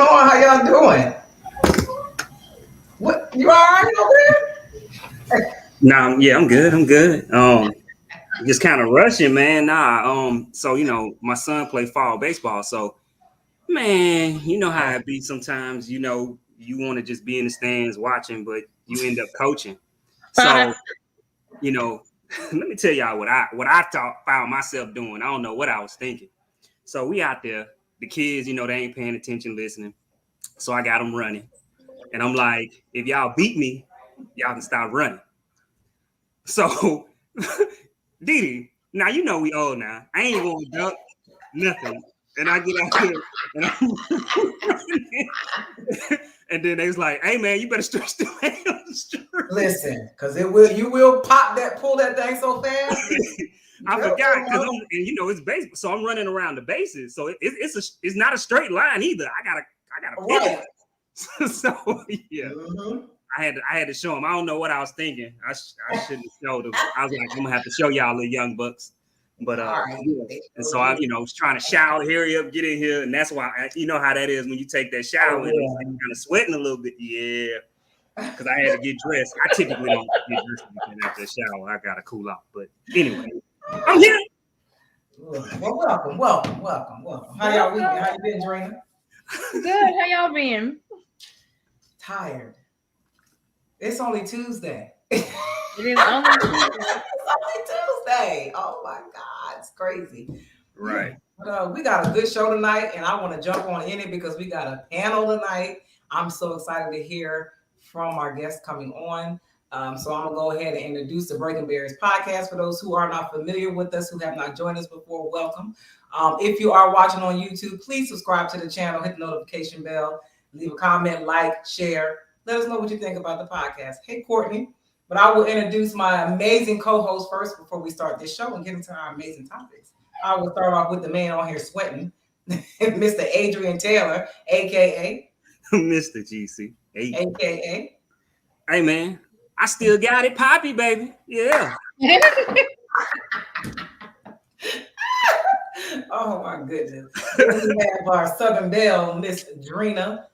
on? How y'all doing? What you all right over there? Nah, yeah, I'm good. I'm good. Just kind of rushing, man. So my son play fall baseball. So, man, you know how it be sometimes. You want to just be in the stands watching, but you end up coaching. So, let me tell y'all what I found myself doing. I don't know what I was thinking. So we out there, the kids, they ain't paying attention, listening. So I got them running, and I'm like, if y'all beat me, y'all can stop running. So, Didi, now we old now. I ain't going to duck nothing. And I get out here and and then they was like, "Hey man, you better stretch the hands." Listen, because you will pull that thing so fast. I forgot because it's baseball, so I'm running around the bases. So it's not a straight line either. I gotta pivot. Right. So yeah. Mm-hmm. I had to show him. I don't know what I was thinking. I shouldn't have showed him. I was like, I'm gonna have to show y'all the young bucks. But and so I was trying to shout, hurry up, get in here, and that's why you know how that is when you take that shower and you're kind of sweating a little bit. Yeah, because I had to get dressed. I typically don't get dressed after the shower. I gotta cool off. But anyway, I'm here. Well, welcome. How y'all been? How you been, Drena? Good. How y'all been? Tired. It's only Tuesday. It is only Tuesday. It's only Tuesday. Oh my God, it's crazy. Right. But we got a good show tonight, and I want to jump on in it because we got a panel tonight. I'm so excited to hear from our guests coming on. So I'm gonna go ahead and introduce the Breaking Barriers podcast. For those who are not familiar with us, who have not joined us before, welcome. If you are watching on YouTube, please subscribe to the channel, hit the notification bell, leave a comment, like, share. Let us know what you think about the podcast. Hey, Courtney. But I will introduce my amazing co-host first before we start this show and get into our amazing topics. I will start off with the man on here sweating, Mr. Adrian Taylor, a.k.a. Mr. GC. A.k.a. Hey, man. I still got it, Poppy, baby. Yeah. Oh, my goodness. We have our Southern Belle, Miss Drena,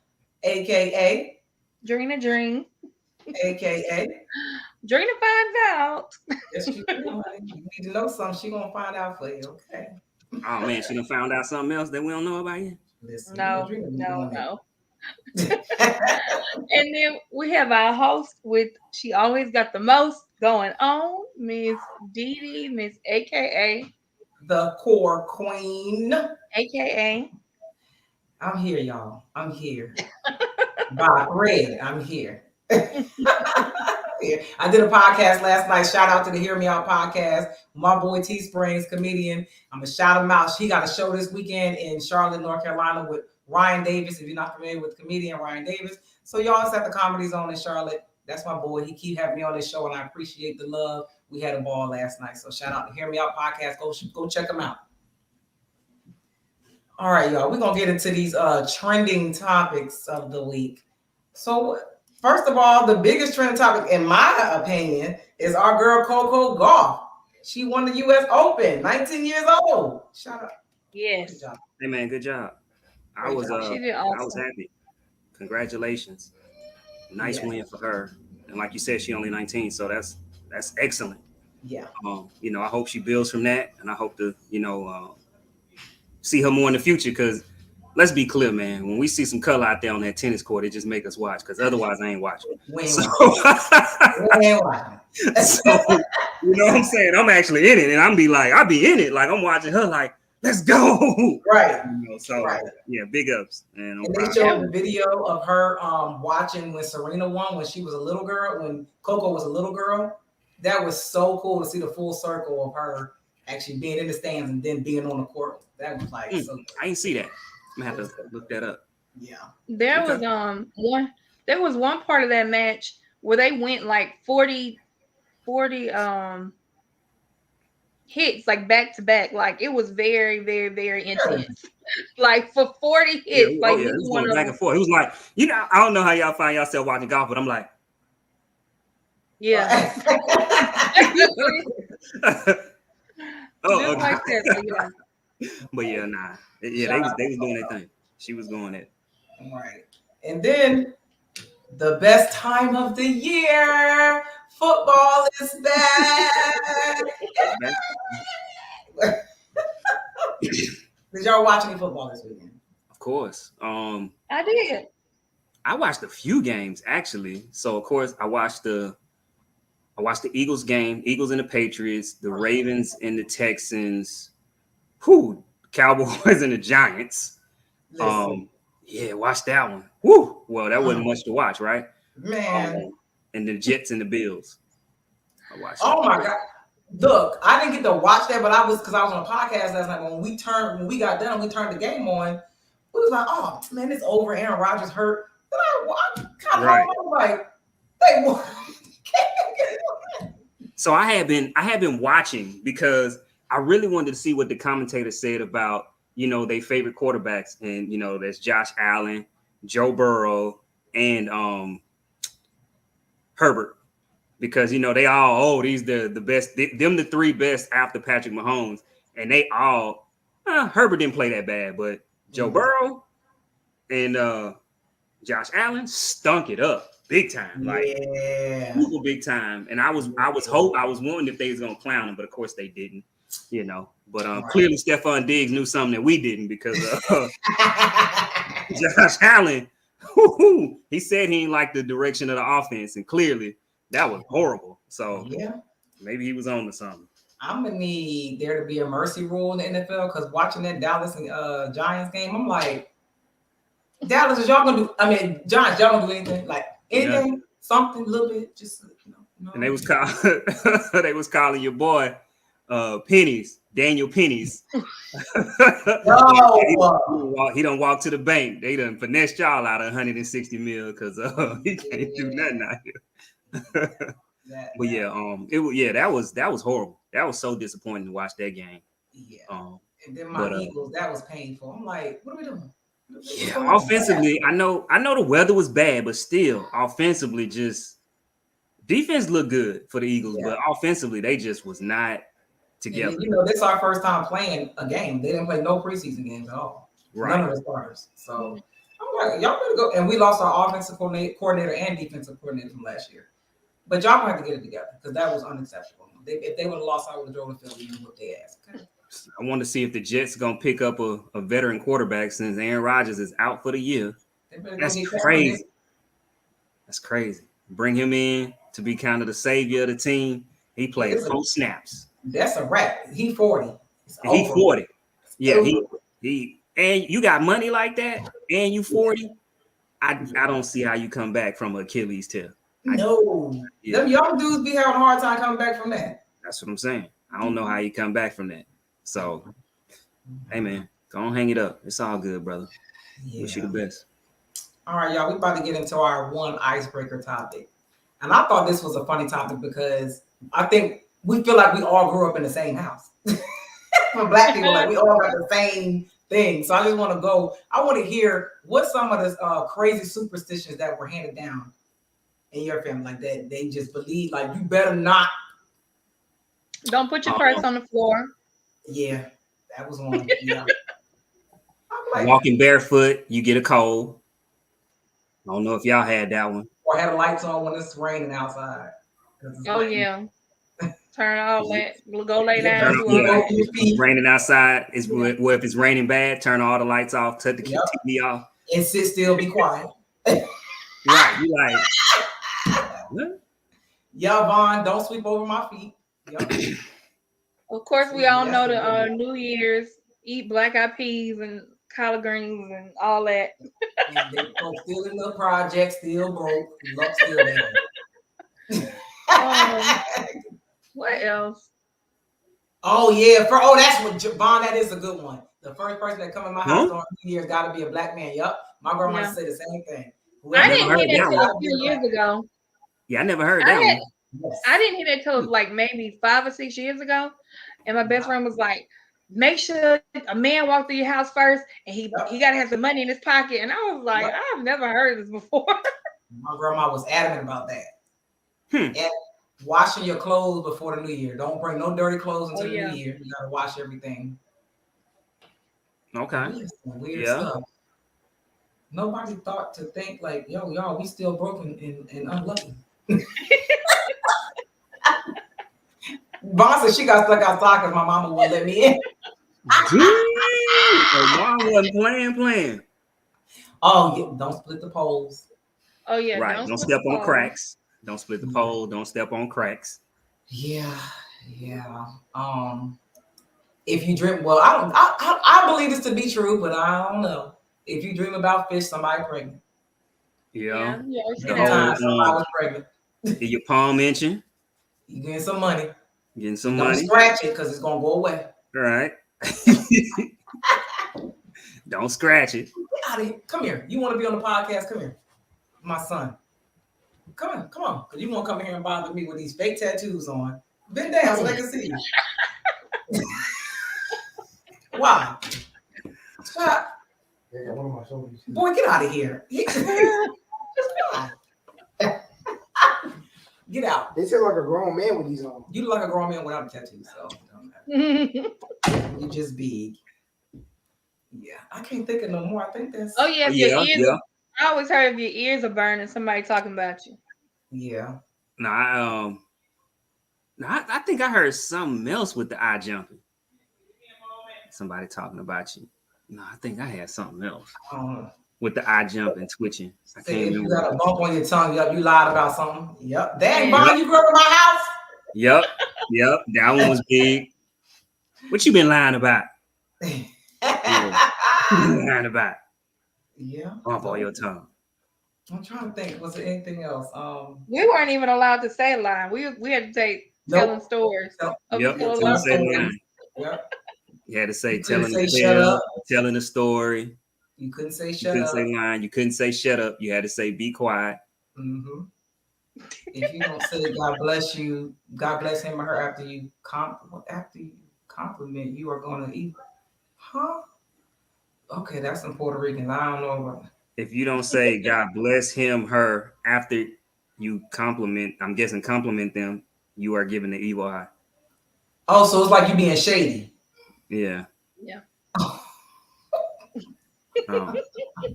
a.k.a. Dreen. A.k.a. Drena finds out. Yes, you need to know something. She's going to find out for you, okay? Oh, man, she done found out something else that we don't know about you? Listen, no. And then we have our host she always got the most going on, Miss Didi, Miss AKA. The Core Queen. AKA. I'm here, y'all. I'm here. Bob Red, I'm here. I did a podcast last night. Shout out to the Hear Me Out podcast. My boy T Springs, comedian. I'm going to shout him out. He got a show this weekend in Charlotte, North Carolina with Ryan Davis. If you're not familiar with comedian Ryan Davis. So y'all is at the Comedy Zone in Charlotte. That's my boy. He keep having me on this show, and I appreciate the love. We had a ball last night. So shout out to Hear Me Out podcast. Go check them out. All right, y'all. We're going to get into these trending topics of the week. So first of all, the biggest trending topic, in my opinion, is our girl Coco Gauff. She won the U.S. Open, 19 years old. Shout out. Yes. Good job. Hey, man, good job. I was happy. Congratulations. Nice win for her. And like you said, she only 19, so that's excellent. Yeah. I hope she builds from that, and I hope to, see her more in the future, because let's be clear, man. When we see some color out there on that tennis court, it just make us watch, because otherwise I ain't watching. We ain't watching. So, you know what I'm saying? I'm actually in it, and I'll be in it. Like, I'm watching her like, let's go. Right. Yeah, big ups. And they showed the video of her watching when Serena won, when she was a little girl, when Coco was a little girl. That was so cool to see the full circle of her actually being in the stands and then being on the court. That was like so good. I didn't see that. I'm gonna have to look that up. Yeah. There was one part of that match where they went like 40 hits, like back to back. Like, it was very, very, very intense. Like, for 40 hits, it was going back and forth. It was like, I don't know how y'all find yourself watching golf, but I'm like, yeah. Oh, okay. Like that, but yeah, nah. Yeah, they was doing their thing. She was going it. Right. And then the best time of the year, football is back. Did y'all watch any football this weekend? Of course. I did. I watched a few games actually. So of course I watched the Eagles game, Eagles and the Patriots, the Ravens and the Texans, Cowboys and the Giants. Yeah, watch that one. Woo! Well, that wasn't much to watch, right? Man. And the Jets and the Bills. I watched. Oh my God. Look, I didn't get to watch that, but I was on a podcast last night. When we got done, we turned the game on. We was like, oh man, it's over. Aaron Rodgers hurt. Then I kind of like, they won. So I had been watching because I really wanted to see what the commentator said about, their favorite quarterbacks. And, there's Josh Allen, Joe Burrow, and Herbert. Because, they all, these the best, them the three best after Patrick Mahomes. And they all, Herbert didn't play that bad, but Joe Burrow and Josh Allen stunk it up big time. Super big time. And I was wondering if they was gonna clown him, but of course they didn't, But clearly Stephon Diggs knew something that we didn't because Josh Allen, he said he didn't like the direction of the offense, and clearly that was horrible. So maybe he was on to something. I'm gonna need there to be a mercy rule in the NFL because watching that Dallas and Giants game, I'm like, Dallas, is y'all gonna do? I mean, Giants, y'all gonna do anything? Like anything, something, a little bit, just And they was calling your boy Pennies, Daniel Pennies. He don't walk to the bank. They done finessed y'all out of 160 mil because he can't do nothing out here. That was horrible. That was so disappointing to watch that game. Yeah. And then my Eagles, that was painful. I'm like, what are we doing? Yeah, offensively, I know the weather was bad, but still, offensively, just defense looked good for the Eagles, but offensively, they just was not together. And, this is our first time playing a game. They didn't play no preseason games at all. Right. None of the starters. So I'm like, y'all better go. And we lost our offensive coordinator and defensive coordinator from last year. But y'all gonna have to get it together because that was unacceptable. If they would have lost, I would have drove the field and whooped their ass. Okay? I want to see if the Jets gonna pick up a veteran quarterback since Aaron Rodgers is out for the year. That's crazy. That's crazy. Bring him in to be kind of the savior of the team. He played 4 snaps. That's a wrap. He 40. He 40. Yeah, he and you got money like that, and you 40. I don't see how you come back from Achilles tear. No. Them young dudes be having a hard time coming back from that. That's what I'm saying. I don't know how you come back from that. So, hey, man, go on, hang it up. It's all good, brother. Yeah. Wish you the best. All right, y'all. We about to get into our one icebreaker topic. And I thought this was a funny topic because I think we feel like we all grew up in the same house. For Black people, like we all got the same thing. So I just want to hear what some of the crazy superstitions that were handed down in your family, like that they just believe, like you better not. Don't put your purse on the floor. Yeah, that was one. Yeah. Walking barefoot, you get a cold. I don't know if y'all had that one. Or have the lights on when it's raining outside. Yeah. Turn off, go lay down. It's raining outside. If it's raining bad, turn all the lights off, turn the TV off. And sit still, be quiet. Right. You like, what? Yeah, Vaughn, don't sweep over my feet. Yep. Of course, we all know the New Year's, eat black-eyed peas and collard greens and all that. And they still in the project, still broke, luck still down. What else? Oh yeah, that's what Vaughn. That is a good one. The first person that come in my house on New Year's got to be a black man. Yup, my grandma said the same thing. I didn't hear that until a few years ago. Yeah, I never heard that one. I didn't hear that until like maybe 5 or 6 years ago, and my best friend was like, "Make sure a man walk through your house first, and he got to have some money in his pocket." And I was like, "I've never heard this before." My grandma was adamant about that. And washing your clothes before the New Year. Don't bring no dirty clothes into the New Year. You gotta wash everything. Okay. Weird stuff. nobody thought to think like, yo, y'all, we still broken and unlucky. Vaughn said she got stuck outside because my mama wouldn't let me in. Dang, mom wasn't playing. Oh, yeah, don't split the poles. Oh yeah, Right. Don't step on cracks. Don't split the pole. Don't step on cracks. Yeah. If you dream, well, I believe this to be true, but I don't know. If you dream about fish, somebody pregnant. Yeah. Sometimes somebody was pregnant. Your palm inching. You getting some money. Don't scratch it because it's gonna go away. All right. Don't scratch it. Get out of here. Come here. You want to be on the podcast? Come here, my son. Come on, because you won't come in here and bother me with these fake tattoos on. Bend down so they can see you. Why? Stop. Yeah, one of my shoulders. Boy, get out of here. Just get out. They sound like a grown man with these on. You look like a grown man without a tattoo, so it don't matter. You just big. Yeah, I can't think of no more. I think that's. Oh yeah, your ears. I always heard if your ears are burning, somebody talking about you. Yeah. No, I think I heard something else with the eye jumping. Somebody talking about you. No, I think I had something else with the eye jumping, twitching. I can't remember. You got a bump on your tongue. You lied about something. Yep. Dang, Brian, you grew up in my house. Yep. That one was big. What you been lying about? Lying about. Yeah. Bump on your tongue. I'm trying to think. Was there anything else? We weren't even allowed to say lie. We had to say telling stories. Yep. You had to say telling a story. You couldn't say shut up. You couldn't say lying. You couldn't say shut up. You had to say be quiet. Mm-hmm. If you don't say God bless you, God bless him or her after you compliment, you are going to eat. Huh? Okay, that's in Puerto Rican. I don't know about that. If you don't say God bless him, her after you compliment, I'm guessing compliment them, you are giving the evil eye. Oh, so it's like you being shady. Yeah. Yeah.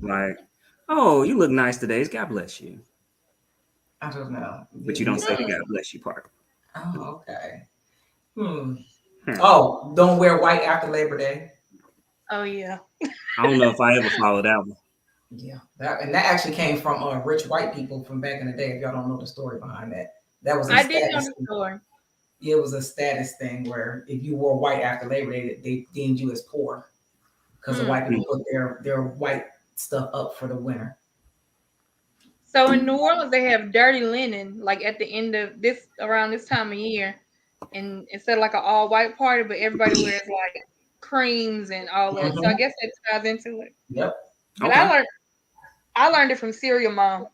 Like, oh, you look nice today. God bless you. I don't know. But you don't say the God bless you part. Oh, okay. Oh, don't wear white after Labor Day. Oh yeah. I don't know if I ever followed that one. Yeah, that actually came from rich white people from back in the day. If y'all don't know the story behind that, that was I did know the story. Yeah, it was a status thing where if you wore white after Labor Day, they deemed you as poor because the white people put their white stuff up for the winter. So in New Orleans, they have dirty linen, like at the end of around this time of year, and instead of like an all white party, but everybody wears like creams and all that. So I guess that ties into it. Yep. But I learned it from Cereal Mom.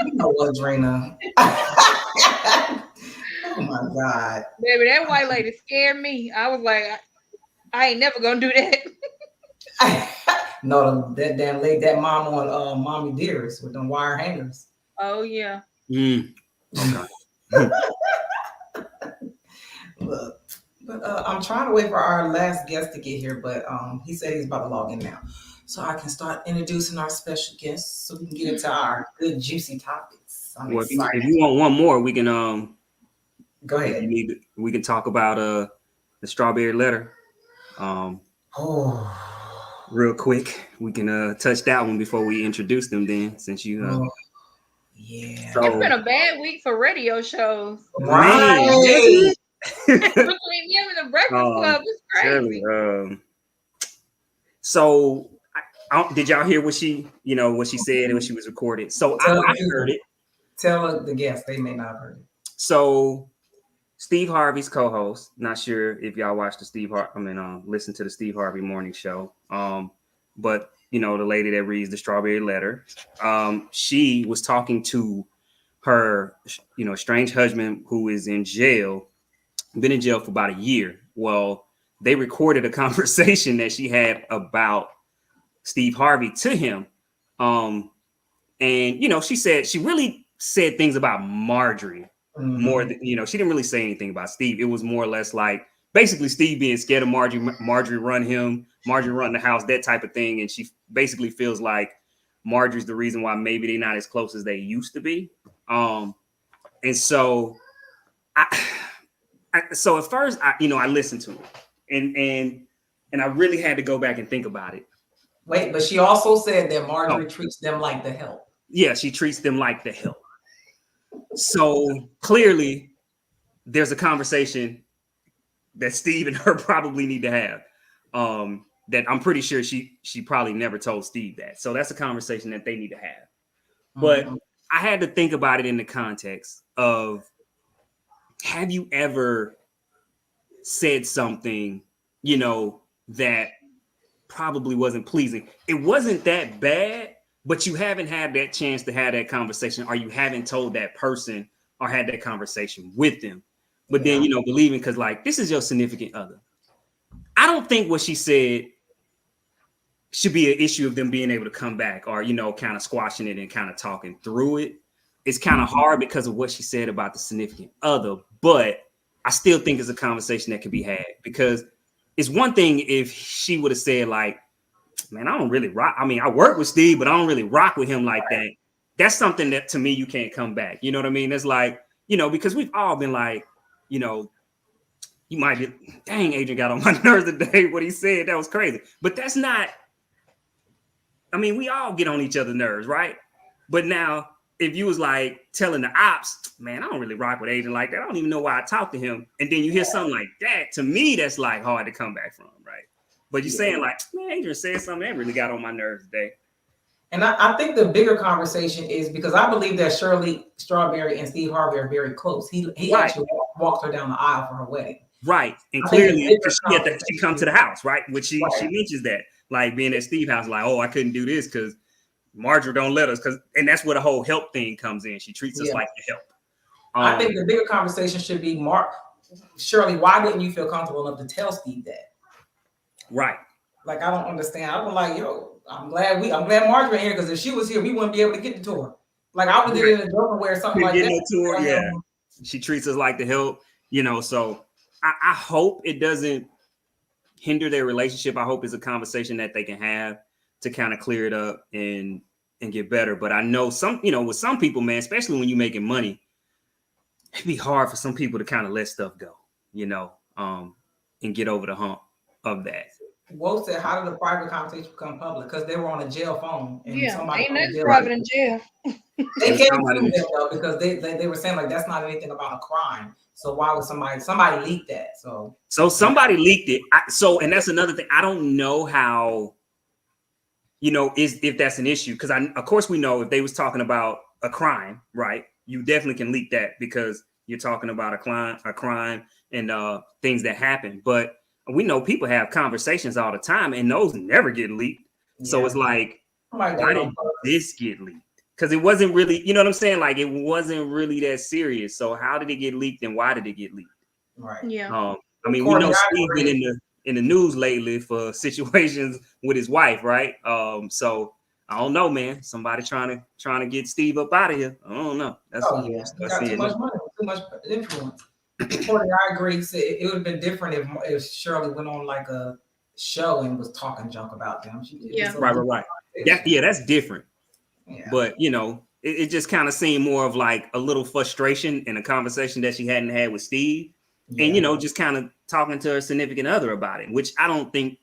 You know what, Drena? Oh my God. Baby, that white lady scared me. I was like, I ain't never gonna do that. No, that damn lady, that mom on Mommy Dearest with them wire hangers. Oh yeah. Okay. Look, but I'm trying to wait for our last guest to get here, but he said he's about to log in now. So I can start introducing our special guests so we can get into our good juicy topics. Well, if you want one more, we can go ahead. We can talk about the strawberry letter. Real quick. We can touch that one before we introduce them then, since you yeah. So, it's been a bad week for radio shows. Right. Between you and the Breakfast Club, it's crazy. So did y'all hear what she said when she was recorded? So I heard it. Tell the guests, they may not have heard it. So Steve Harvey's co-host, not sure if y'all watched listen to the Steve Harvey morning show. But the lady that reads the strawberry letter, she was talking to her, estranged husband who is in jail, been in jail for about a year. Well, they recorded a conversation that she had about Steve Harvey to him. And, she really said things about Marjorie more than, she didn't really say anything about Steve. It was more or less like basically Steve being scared of Marjorie run him, Marjorie run the house, that type of thing. And she basically feels like Marjorie's the reason why maybe they're not as close as they used to be. And so so at first I listened to him and I really had to go back and think about it. Wait, but she also said that Marjorie treats them like the help. Yeah, she treats them like the help. So clearly there's a conversation that Steve and her probably need to have. That I'm pretty sure she probably never told Steve that. So that's a conversation that they need to have. But I had to think about it in the context of, have you ever said something, that probably wasn't pleasing? It wasn't that bad, but you haven't had that chance to have that conversation, or you haven't told that person or had that conversation with them. But then, believing, because like, this is your significant other. I don't think what she said should be an issue of them being able to come back or, kind of squashing it and kind of talking through it. It's kind of hard because of what she said about the significant other, but I still think it's a conversation that can be had, because it's one thing if she would have said like, man, I don't really rock. I mean, I work with Steve, but I don't really rock with him like that. That's something that to me, you can't come back. You know what I mean? It's like, because we've all been like, you might be, dang, Adrian got on my nerves today. What he said, that was crazy. But that's not, I mean, we all get on each other's nerves, right? But now, if you was like telling the ops, man, I don't really rock with Adrian like that. I don't even know why I talk to him. And then you hear something like that, to me, that's like hard to come back from, right? But you're saying like, man, Adrian said something that really got on my nerves today. And I think the bigger conversation is because I believe that Shirley Strawberry and Steve Harvey are very close. He actually walked her down the aisle for her wedding. Right. And clearly she come to the house, right? Which she mentions that, like being at Steve's house, like, oh, I couldn't do this because Marjorie don't let us, and that's where the whole help thing comes in. She treats us like the help. I think the bigger conversation should be, Shirley, why didn't you feel comfortable enough to tell Steve that? Right. Like, I don't understand. I'm like, I'm glad Marjorie here, because if she was here, we wouldn't be able to get the tour. Like, I would do it in a joke where something like that. Tour, yeah. She treats us like the help, so I hope it doesn't hinder their relationship. I hope it's a conversation that they can have to kind of clear it up and get better. But I know with some people, man, especially when you're making money, it'd be hard for some people to kind of let stuff go, and get over the hump of that. Wo said, how did the private conversation become public? Because they were on a jail phone. And ain't nothing private in jail. They can't do that though, because they were saying like that's not anything about a crime. So why would somebody leak that? So somebody leaked it. And that's another thing. I don't know how, if that's an issue, because of course we know if they was talking about a crime, right? You definitely can leak that because you're talking about a crime and things that happen. But we know people have conversations all the time, and those never get leaked. Yeah. So it's like, why did this get leaked? Because it wasn't really, you know what I'm saying? Like, it wasn't really that serious. So how did it get leaked, and why did it get leaked? Right. Yeah. I mean, we know Steve been in the news lately for situations with his wife, right? So I don't know, man. Somebody trying to get Steve up out of here. I don't know. He got too much money, too much influence. Courtney, I agree. It would have been different if Shirley went on like a show and was talking junk about them. Right. That's different. Yeah. But it just kind of seemed more of like a little frustration in a conversation that she hadn't had with Steve, and just kind of talking to her significant other about it, which I don't think,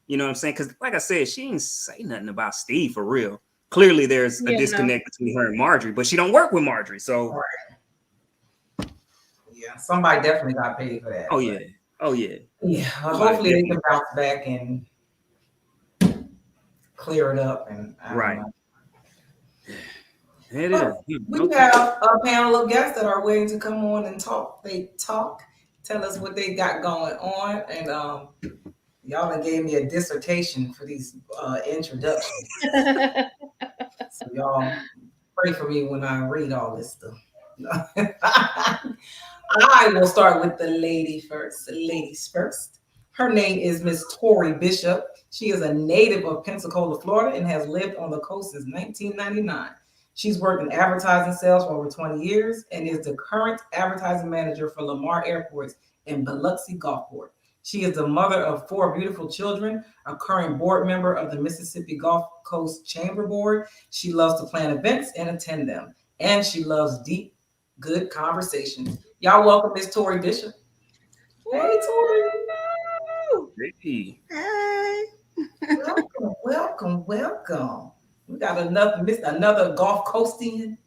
you know what I'm saying? Because like I said, she didn't say nothing about Steve for real. Clearly, there's a disconnect between her and Marjorie, but she don't work with Marjorie, so. Right. Yeah, somebody definitely got paid for that. Oh yeah. Yeah. Hopefully they can bounce back and clear it up. And It is. We have a panel of guests that are waiting to come on and talk. They talk, tell us what they got going on, and y'all done gave me a dissertation for these introductions. So y'all pray for me when I read all this stuff. I will start with the ladies first. Her name is Miss Tori Bishop. She is a native of Pensacola, Florida, and has lived on the coast since 1999. She's worked in advertising sales for over 20 years and is the current advertising manager for Lamar Airports in Biloxi Gulfport. She is the mother of 4 beautiful children, a current board member of the Mississippi Gulf Coast Chamber Board. She loves to plan events and attend them, and she loves deep, good conversations. Y'all welcome Miss Tori Bishop. Hey, Tori. Hey. Hey. Welcome. We got another Gulf Coastian.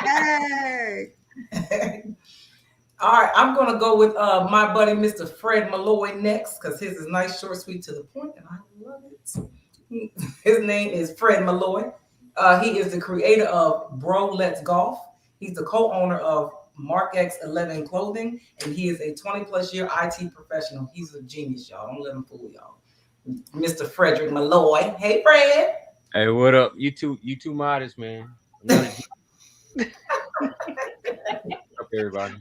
Hey. All right, I'm gonna go with my buddy Mr. Fred Malloy next because his is nice, short, sweet, to the point, and I love it. His name is Fred Malloy. He is the creator of Bro Let's Golf. He's the co-owner of Mark X 11 Clothing, and he is a 20+ year IT professional. He's a genius, y'all. Don't let him fool y'all. Mr. Frederick Malloy. Hey, Fred. Hey, what up? You too modest, man. What's up, everybody?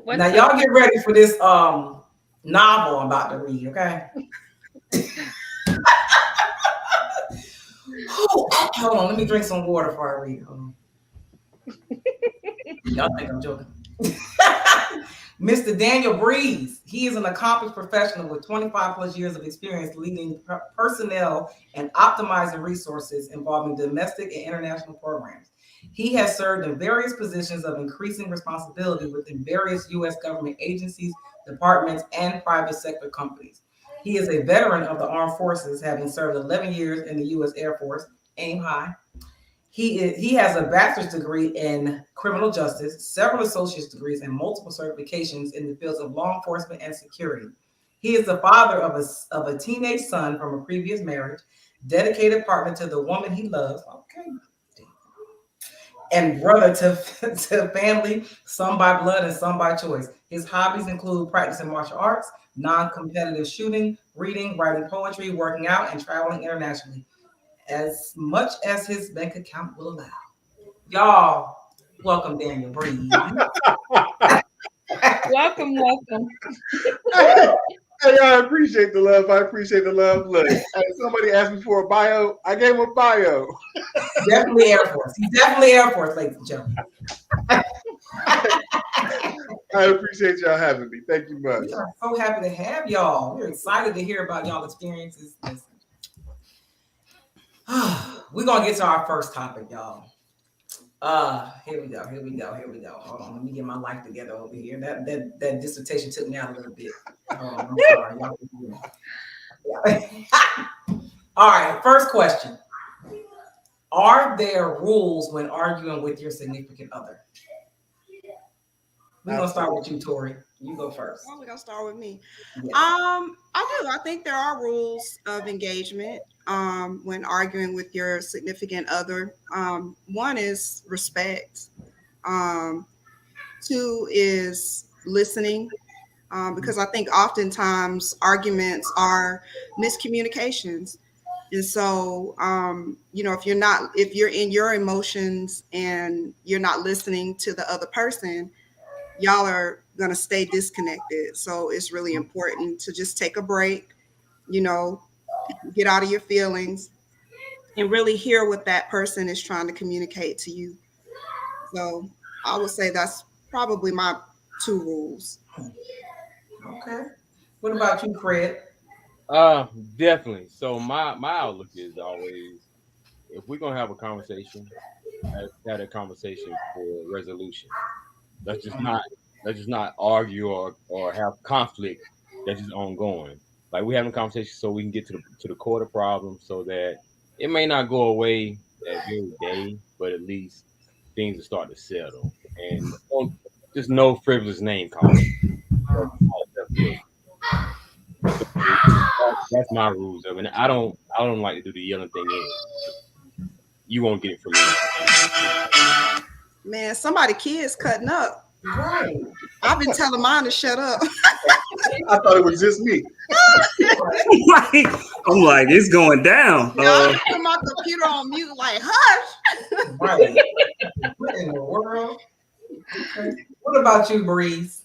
Now y'all get ready for this novel I'm about to read, okay? Hold on, let me drink some water before I read. Hold on. Y'all think I'm joking. Mr. Daniel Breeze. He is an accomplished professional with 25+ years of experience leading personnel and optimizing resources involving domestic and international programs. He has served in various positions of increasing responsibility within various U.S. government agencies, departments, and private sector companies. He is a veteran of the armed forces, having served 11 years in the U.S. Air Force, aim high. He has a bachelor's degree in criminal justice, several associate's degrees, and multiple certifications in the fields of law enforcement and security. He is the father of a teenage son from a previous marriage, dedicated partner to the woman he loves. Okay. And brother to family, some by blood and some by choice. His hobbies include practicing martial arts, non-competitive shooting, reading, writing poetry, working out, and traveling internationally, as much as his bank account will allow. Y'all, welcome Daniel Breeze. Welcome. Hey, I appreciate the love. Look, somebody asked me for a bio. I gave him a bio. Definitely Air Force. He's definitely Air Force, ladies and gentlemen. I appreciate y'all having me. Thank you much. We are so happy to have y'all. We're excited to hear about y'all experiences. We're gonna get to our first topic, y'all. Here we go. Hold on, let me get my life together over here. That dissertation took me out a little bit. I'm sorry. All right, first question. Are there rules when arguing with your significant other? We're gonna start with you, Tori. You go first. Well, we're gonna start with me. Yeah. I do. I think there are rules of engagement when arguing with your significant other. One is respect. 2 is listening. Because I think oftentimes arguments are miscommunications. And so, if you're in your emotions and you're not listening to the other person, y'all are going to stay disconnected. So it's really important to just take a break, get out of your feelings and really hear what that person is trying to communicate to you. So I would say that's probably my 2 rules. Okay. What about you, Fred? Definitely. So my outlook is always, if we're gonna have a conversation, let's have a conversation for resolution. Let's just not argue or have conflict that's just ongoing. Like, we're having a conversation so we can get to the core of the problem, so that it may not go away that very day, but at least things will start to settle. And just no frivolous name calling. That's my rules of it. I don't like to do the yelling thing anyway. You won't get it from me. Man, somebody kids cutting up. Right. I've been telling mine to shut up. I thought it was just me. I'm like, it's going down. I put my computer on mute, like, hush. Right. What in the world? Okay. What about you, Breeze?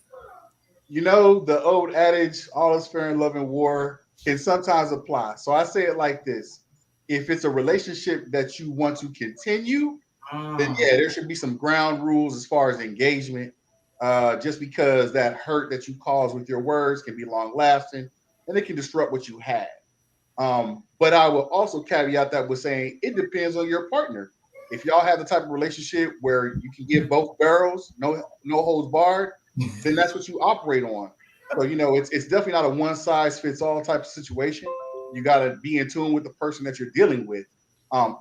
The old adage, all is fair in love and war, can sometimes apply. So I say it like this. If it's a relationship that you want to continue, then yeah, there should be some ground rules as far as engagement. just because that hurt that you cause with your words can be long lasting and it can disrupt what you had. But I will also caveat that with saying it depends on your partner. If y'all have the type of relationship where you can give both barrels, no holds barred, then that's what you operate on. So it's definitely not a one size fits all type of situation. You got to be in tune with the person that you're dealing with.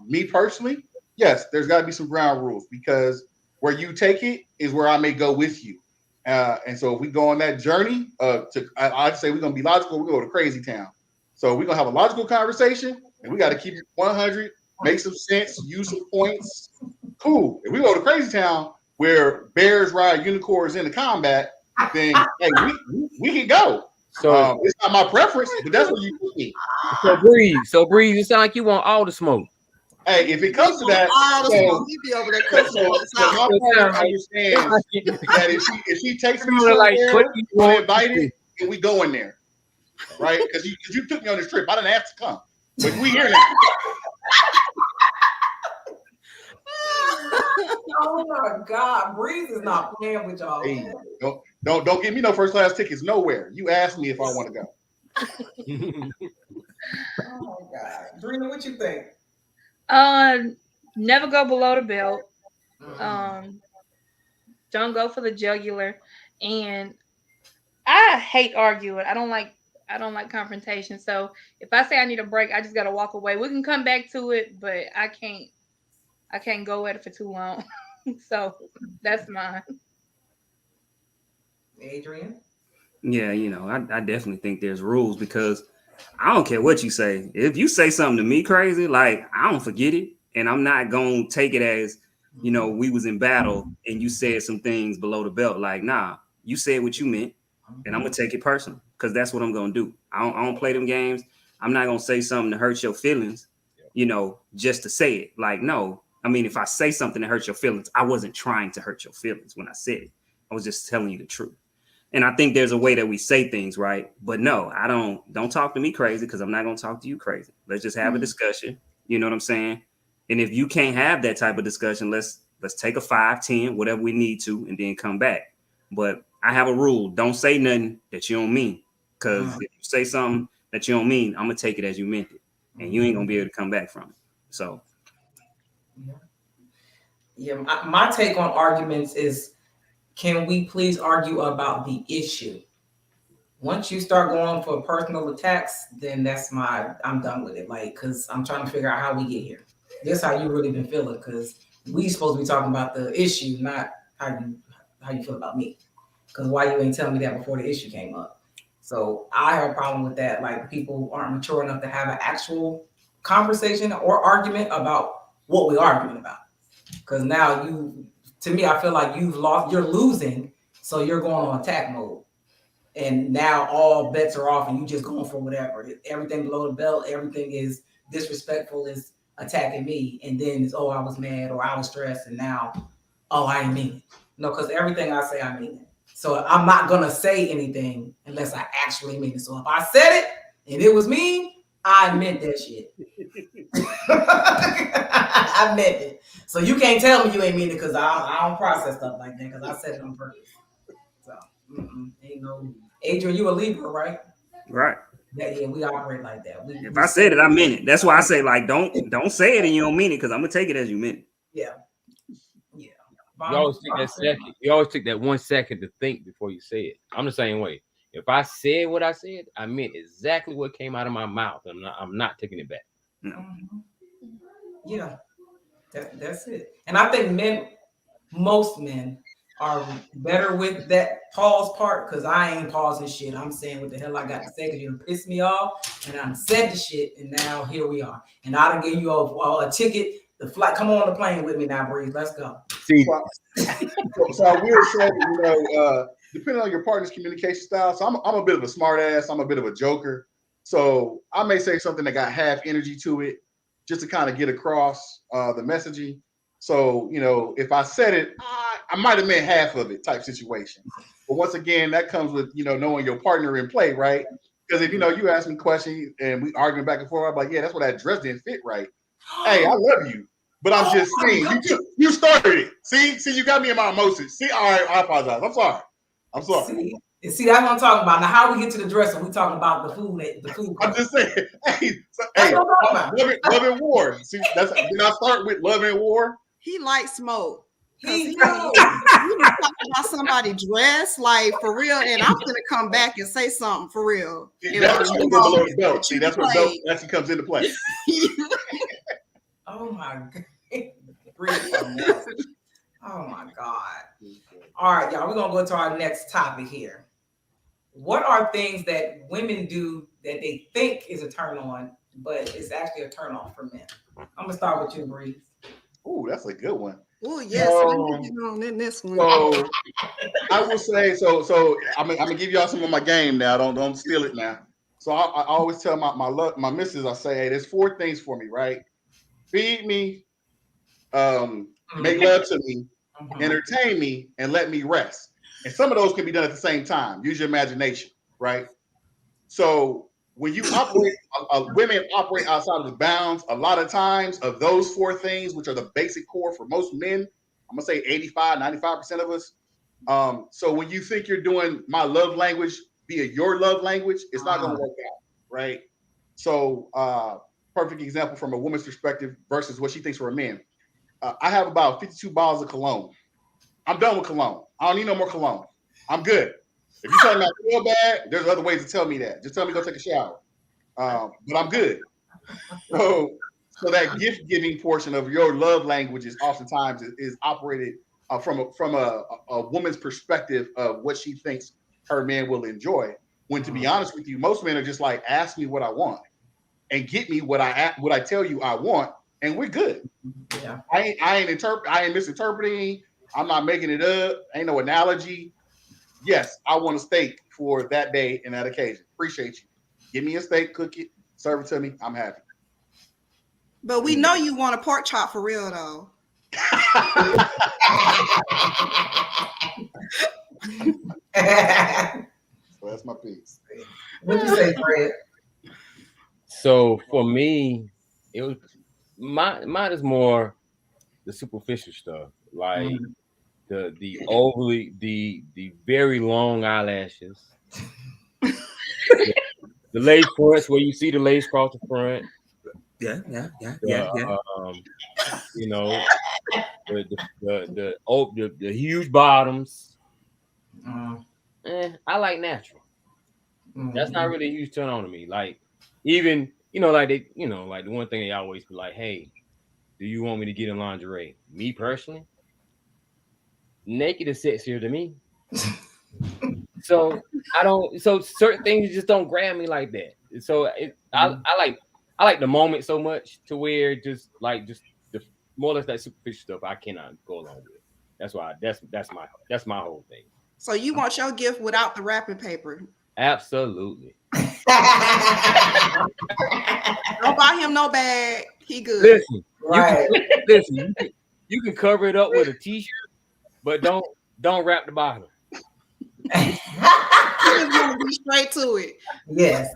Me personally, yes, there's got to be some ground rules because where you take it is where I may go with you. And so if we go on that journey, I'd say we're gonna be logical. We're going to go to crazy town. So we're gonna have a logical conversation, and we got to keep it 100. Make some sense, use some points. Cool. If we go to Crazy Town where bears ride unicorns into combat, then hey, we can go. So it's not my preference, but that's what you put me. So breathe. You sound like you want all the smoke. Hey, if it comes to that, he be over there my partner understands that if she takes me somewhere, I'm invited, and we go in there, right? Because you took me on this trip. I didn't ask to come, but we here now. Oh my God, Breeze is not playing with y'all. Hey, don't give me no first class tickets nowhere. You ask me if I want to go. Oh my God, Drena, what you think? Never go below the belt. Don't go for the jugular. And I hate arguing. I don't like confrontation. So if I say I need a break, I just gotta walk away. We can come back to it, but I can't go at it for too long. So that's mine. Adrian? Yeah, I definitely think there's rules because I don't care what you say. If you say something to me crazy, like I don't forget it. And I'm not going to take it as, we was in battle and you said some things below the belt. Like, nah, you said what you meant and I'm going to take it personal because that's what I'm going to do. I don't play them games. I'm not going to say something to hurt your feelings, just to say it. Like, no. I mean, if I say something that hurts your feelings, I wasn't trying to hurt your feelings when I said it. I was just telling you the truth. And I think there's a way that we say things, right? But no, I don't talk to me crazy because I'm not going to talk to you crazy. Let's just have a discussion. You know what I'm saying? And if you can't have that type of discussion, let's take a 5, 10, whatever we need to, and then come back. But I have a rule. Don't say nothing that you don't mean. Because if you say something that you don't mean, I'm going to take it as you meant it. And you ain't going to be able to come back from it. So. Yeah, my take on arguments is, can we please argue about the issue? Once you start going for personal attacks, then I'm done with it. Like, because I'm trying to figure out how we get here. This how you really been feeling, because we supposed to be talking about the issue, not how you feel about me. Because why you ain't telling me that before the issue came up? So I have a problem with that. Like, people aren't mature enough to have an actual conversation or argument about what we're arguing about. Because now to me, I feel like you're losing, so you're going on attack mode. And now all bets are off and you just going for whatever. Everything below the belt, everything is disrespectful, is attacking me. And then it's, I was mad or I was stressed. And now, I didn't mean it. No, because everything I say, I mean it. So I'm not going to say anything unless I actually mean it. So if I said it and it was mean, I meant that shit. I meant it. So you can't tell me you ain't mean it because I don't process stuff like that because I said it on purpose. So ain't no. Adrian, you a Libra, right? Right. Yeah, we operate like that. If I said it, I meant it. That's why I say, like, don't say it and you don't mean it because I'm gonna take it as you meant it. Yeah. You always take that second. You always take that 1 second to think before you say it. I'm the same way. If I said what I said, I meant exactly what came out of my mouth. I'm not taking it back. No. Yeah, that's it. And I think most men are better with that pause part because I ain't pausing shit. I'm saying what the hell I got to say because you pissed me off and I'm said the shit and now here we are. And I done give you a ticket, the flight. Come on the plane with me now, Breeze. Let's go. See, so I will say, depending on your partner's communication style. So I'm a bit of a smart ass. I'm a bit of a joker. So I may say something that got half energy to it just to kind of get across the messaging. So, if I said it, I might have meant half of it type situation. But once again, that comes with, knowing your partner in play, right? Because if, you ask me questions and we arguing back and forth, I'm like, yeah, that's what that dress didn't fit right. Hey, I love you. But I'm just saying, you started it. See, you got me in my emotions. See, all right, I apologize. I'm sorry. See, that's what I'm talking about. Now, how we get to the dressing? We talking about the food. I'm just saying, hey, that's what I'm talking about. Love and War. See, did I start with Love and War? He likes smoke. He talking about somebody dressed like for real, and I'm gonna come back and say something for real. That's what below the belt. See, that's where belt actually comes into play. Oh my God. Oh my God. All right, y'all, we're gonna go to our next topic here. What are things that women do that they think is a turn on, but it's actually a turn off for men? I'm gonna start with you, Bree. Ooh, that's a good one. Oh yes, in this one. So I will say, so I'm gonna give y'all some of my game now. Don't steal it now. So I always tell my missus, I say, hey, there's 4 things for me, right? Feed me, make love to me, entertain me, and let me rest. And some of those can be done at the same time. Use your imagination, right? So when you operate, women operate outside of the bounds a lot of times of those 4 things, which are the basic core for most men. I'm gonna say 85, 95% of us. So when you think you're doing my love language via your love language, it's not gonna work out, right? So perfect example from a woman's perspective versus what she thinks for a man. I have about 52 bottles of cologne. I'm done with cologne. I don't need no more cologne. I'm good. If you tell me I feel bad, there's other ways to tell me that. Just tell me to go take a shower. But I'm good. So that gift giving portion of your love languages oftentimes is operated from a woman's perspective of what she thinks her man will enjoy. When to be honest with you, most men are just like, ask me what I want and get me what I tell you I want, and we're good. Yeah. I ain't misinterpreting. I'm not making it up. Ain't no analogy. Yes, I want a steak for that day and that occasion. Appreciate you. Give me a steak, cook it, serve it to me. I'm happy. But we know you want a pork chop for real, though. So that's my piece. What'd you say, Fred? So for me, it was mine is more the superficial stuff, like the overly the very long eyelashes, the lace fronts where you see the lace across the front. Yeah. You know, the huge bottoms. I like natural. That's not really a huge turn on to me. Like, even, like the one thing they always be like, hey, do you want me to get in lingerie? Me personally, naked is sexier to me. So so certain things just don't grab me like that. So I like the moment so much to where just the more or less that superficial stuff I cannot go along with. That's why that's my whole thing. So you want your gift without the wrapping paper? Absolutely. Don't buy him no bag. He good. Listen, Right. you can cover it up with a t-shirt, but don't wrap the bottom. You just want to be straight to it. Yes.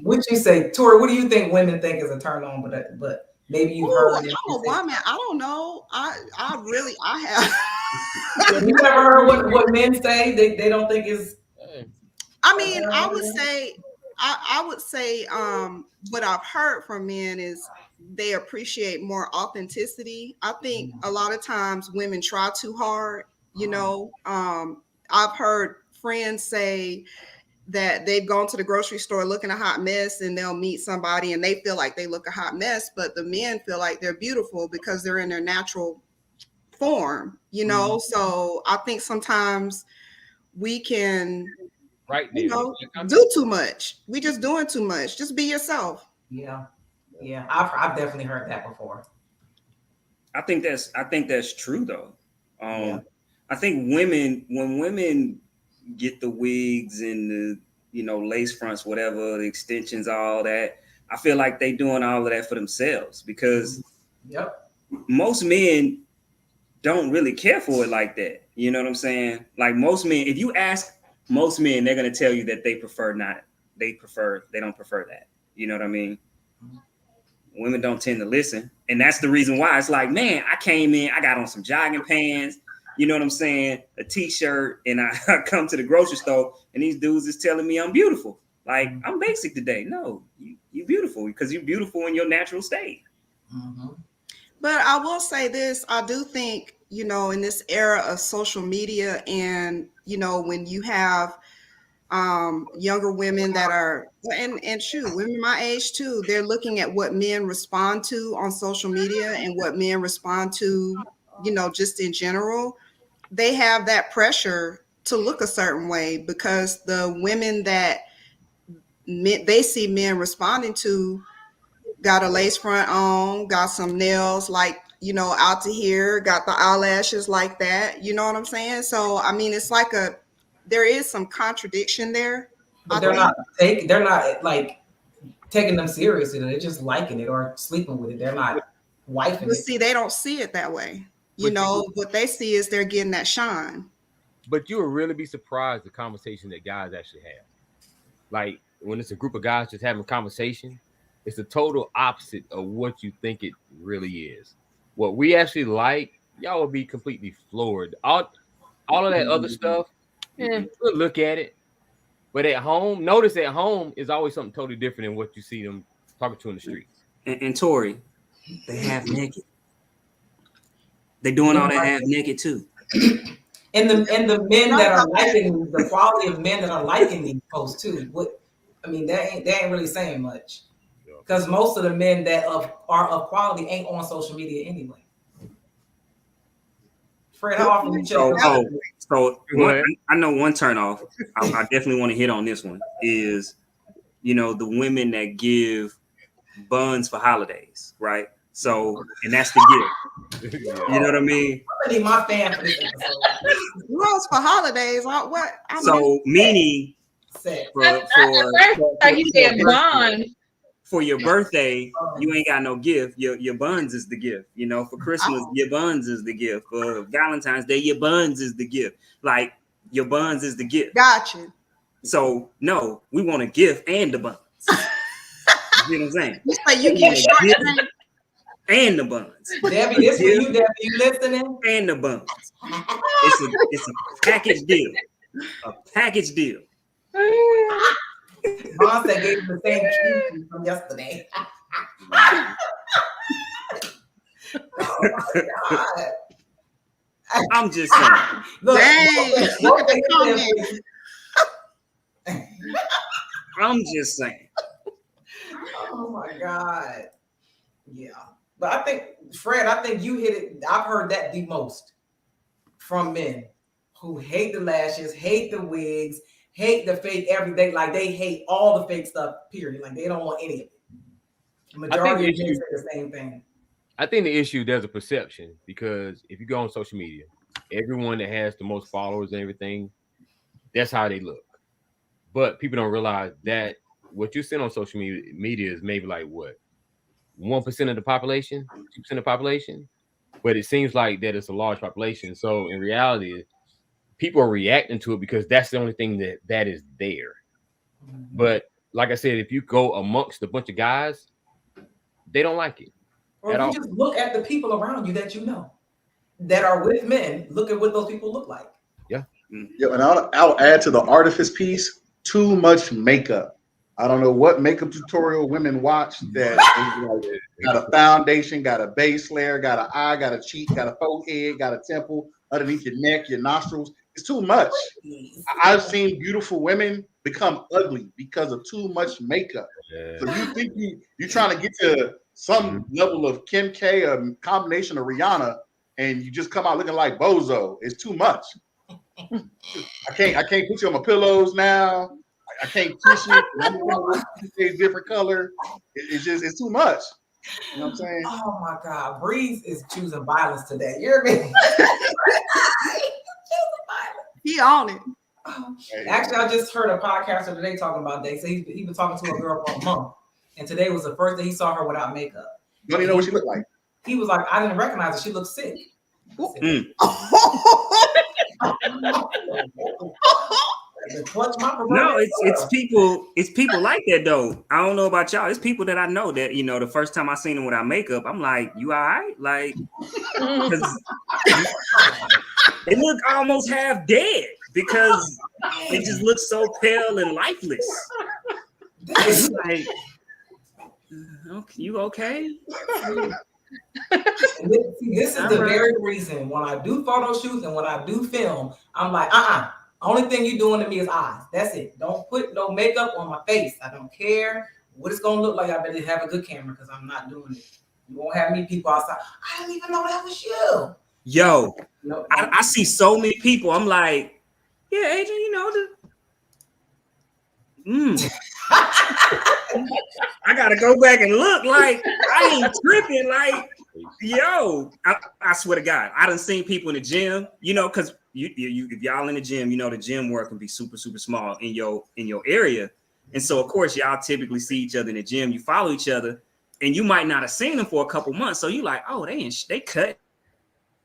What you say, Tori? What do you think women think is a turn on? But maybe you've heard. I'm a woman. I don't know. I have. You never heard what men say? They don't think is. I mean, I would say what I've heard from men is they appreciate more authenticity. I think a lot of times women try too hard. I've heard friends say that they've gone to the grocery store looking a hot mess, and they'll meet somebody and they feel like they look a hot mess, but the men feel like they're beautiful because they're in their natural form, So I think sometimes we can do too much. We just doing too much. Just be yourself. Yeah. I've definitely heard that before. I think that's true though. I think when women get the wigs and the lace fronts, whatever, the extensions, all that, I feel like they doing all of that for themselves because most men don't really care for it like that. You know what I'm saying? Like most men, if you ask most men, they're gonna tell you that they don't prefer that. You know what I mean? women don't tend to listen. And that's the reason why it's like, man, I came in, I got on some jogging pants, you know what I'm saying? A t-shirt, and I come to the grocery store and these dudes is telling me I'm beautiful. Like, I'm basic today. No, you're beautiful because you're beautiful in your natural state. Mm-hmm. But I will say this, I do think, in this era of social media and, when you have younger women that are, and shoot, women my age too, they're looking at what men respond to on social media and what men respond to, just in general. They have that pressure to look a certain way because the women that they see men responding to got a lace front on, got some nails like, out to here, got the eyelashes like that. You know what I'm saying? So, I mean, it's like there is some contradiction there. But they're not like taking them seriously. They're just liking it or sleeping with it. They're not wifing But it. see, they don't see it that way. What they see is they're getting that shine. But you will really be surprised the conversation that guys actually have. Like when it's a group of guys just having a conversation, it's the total opposite of what you think it really is. What we actually like, y'all will be completely floored. All of that other stuff, we'll look at it. But at home, notice at home is always something totally different than what you see them talking to in the streets. And Tori, they half naked. They doing all that half naked too. And the men that are liking the quality of men that are liking these posts too. They ain't really saying much. Because most of the men that are of quality ain't on social media anyway. Fred, how often you check? I know one turn off. I definitely want to hit on this one is, the women that give buns for holidays, right? So, and that's the gift. You know what I mean? I'm gonna need my fan for this episode. Buns for holidays? What? Meaning for your birthday, you ain't got no gift. Your buns is the gift. For Christmas, your buns is the gift. For Valentine's Day, your buns is the gift. Like your buns is the gift. Gotcha. So no, we want a gift and the buns. You know what I'm saying? You say you can't short and the buns. Debbie, this for you, Debbie. You listening? And the buns. It's a package deal. A package deal. Mom said gave him the same key from yesterday. Oh my God. I'm just saying. Look at the comment. I'm just saying. Oh my God. Yeah. But I think, Fred, you hit it. I've heard that the most from men who hate the lashes, hate the wigs, hate the fake everything. Like they hate all the fake stuff, period. Like they don't want any of it. The majority of men say the same thing. I think the issue, there's a perception because if you go on social media, everyone that has the most followers and everything, that's how they look. But people don't realize that what you see on social media is maybe like what? 1% of the population, 2% of the population, but it seems like that it's a large population. So in reality, people are reacting to it because that's the only thing that is there. Mm-hmm. But like I said, if you go amongst a bunch of guys, they don't like it. Or if you just look at the people around you that you know that are with men, look at what those people look like. Yeah. Yeah, and I'll add to the artifice piece, too much makeup. I don't know what makeup tutorial women watch that got a foundation, got a base layer, got an eye, got a cheek, got a forehead, got a temple underneath your neck, your nostrils. It's too much. I've seen beautiful women become ugly because of too much makeup. Yeah. So you think you're trying to get to some level of Kim K, a combination of Rihanna, and you just come out looking like Bozo. It's too much. I can't put you on my pillows now. I can't kiss you. It's different color. It's too much. You know what I'm saying? Oh my God, Breeze is choosing violence today. You hear me? He on it. Actually, I just heard a podcaster today talking about that. So he been talking to a girl for a month, and today was the first day he saw her without makeup. Don't even know what she looked like. He was like, I didn't recognize her. She looked sick. to clutch my No, it's people like that though. I don't know about y'all. It's people that I know that the first time I seen them without makeup, I'm like, you all right? Like, because they look almost half dead because they just look so pale and lifeless. It's like, okay, you okay? This is the very reason when I do photo shoots and when I do film, I'm like, only thing you doing to me is eyes. That's it. Don't put no makeup on my face. I don't care what it's gonna look like. I better have a good camera because I'm not doing it. You won't have me people outside. I didn't even know that was you. Yo, I see so many people. I'm like, yeah, Adrian, I gotta go back and look. Like, I ain't tripping. Like, yo, I swear to God, I done seen people in the gym, because you if y'all in the gym, the gym work can be super, super small in your area. And so of course y'all typically see each other in the gym, you follow each other, and you might not have seen them for a couple months. So you like, oh, they cut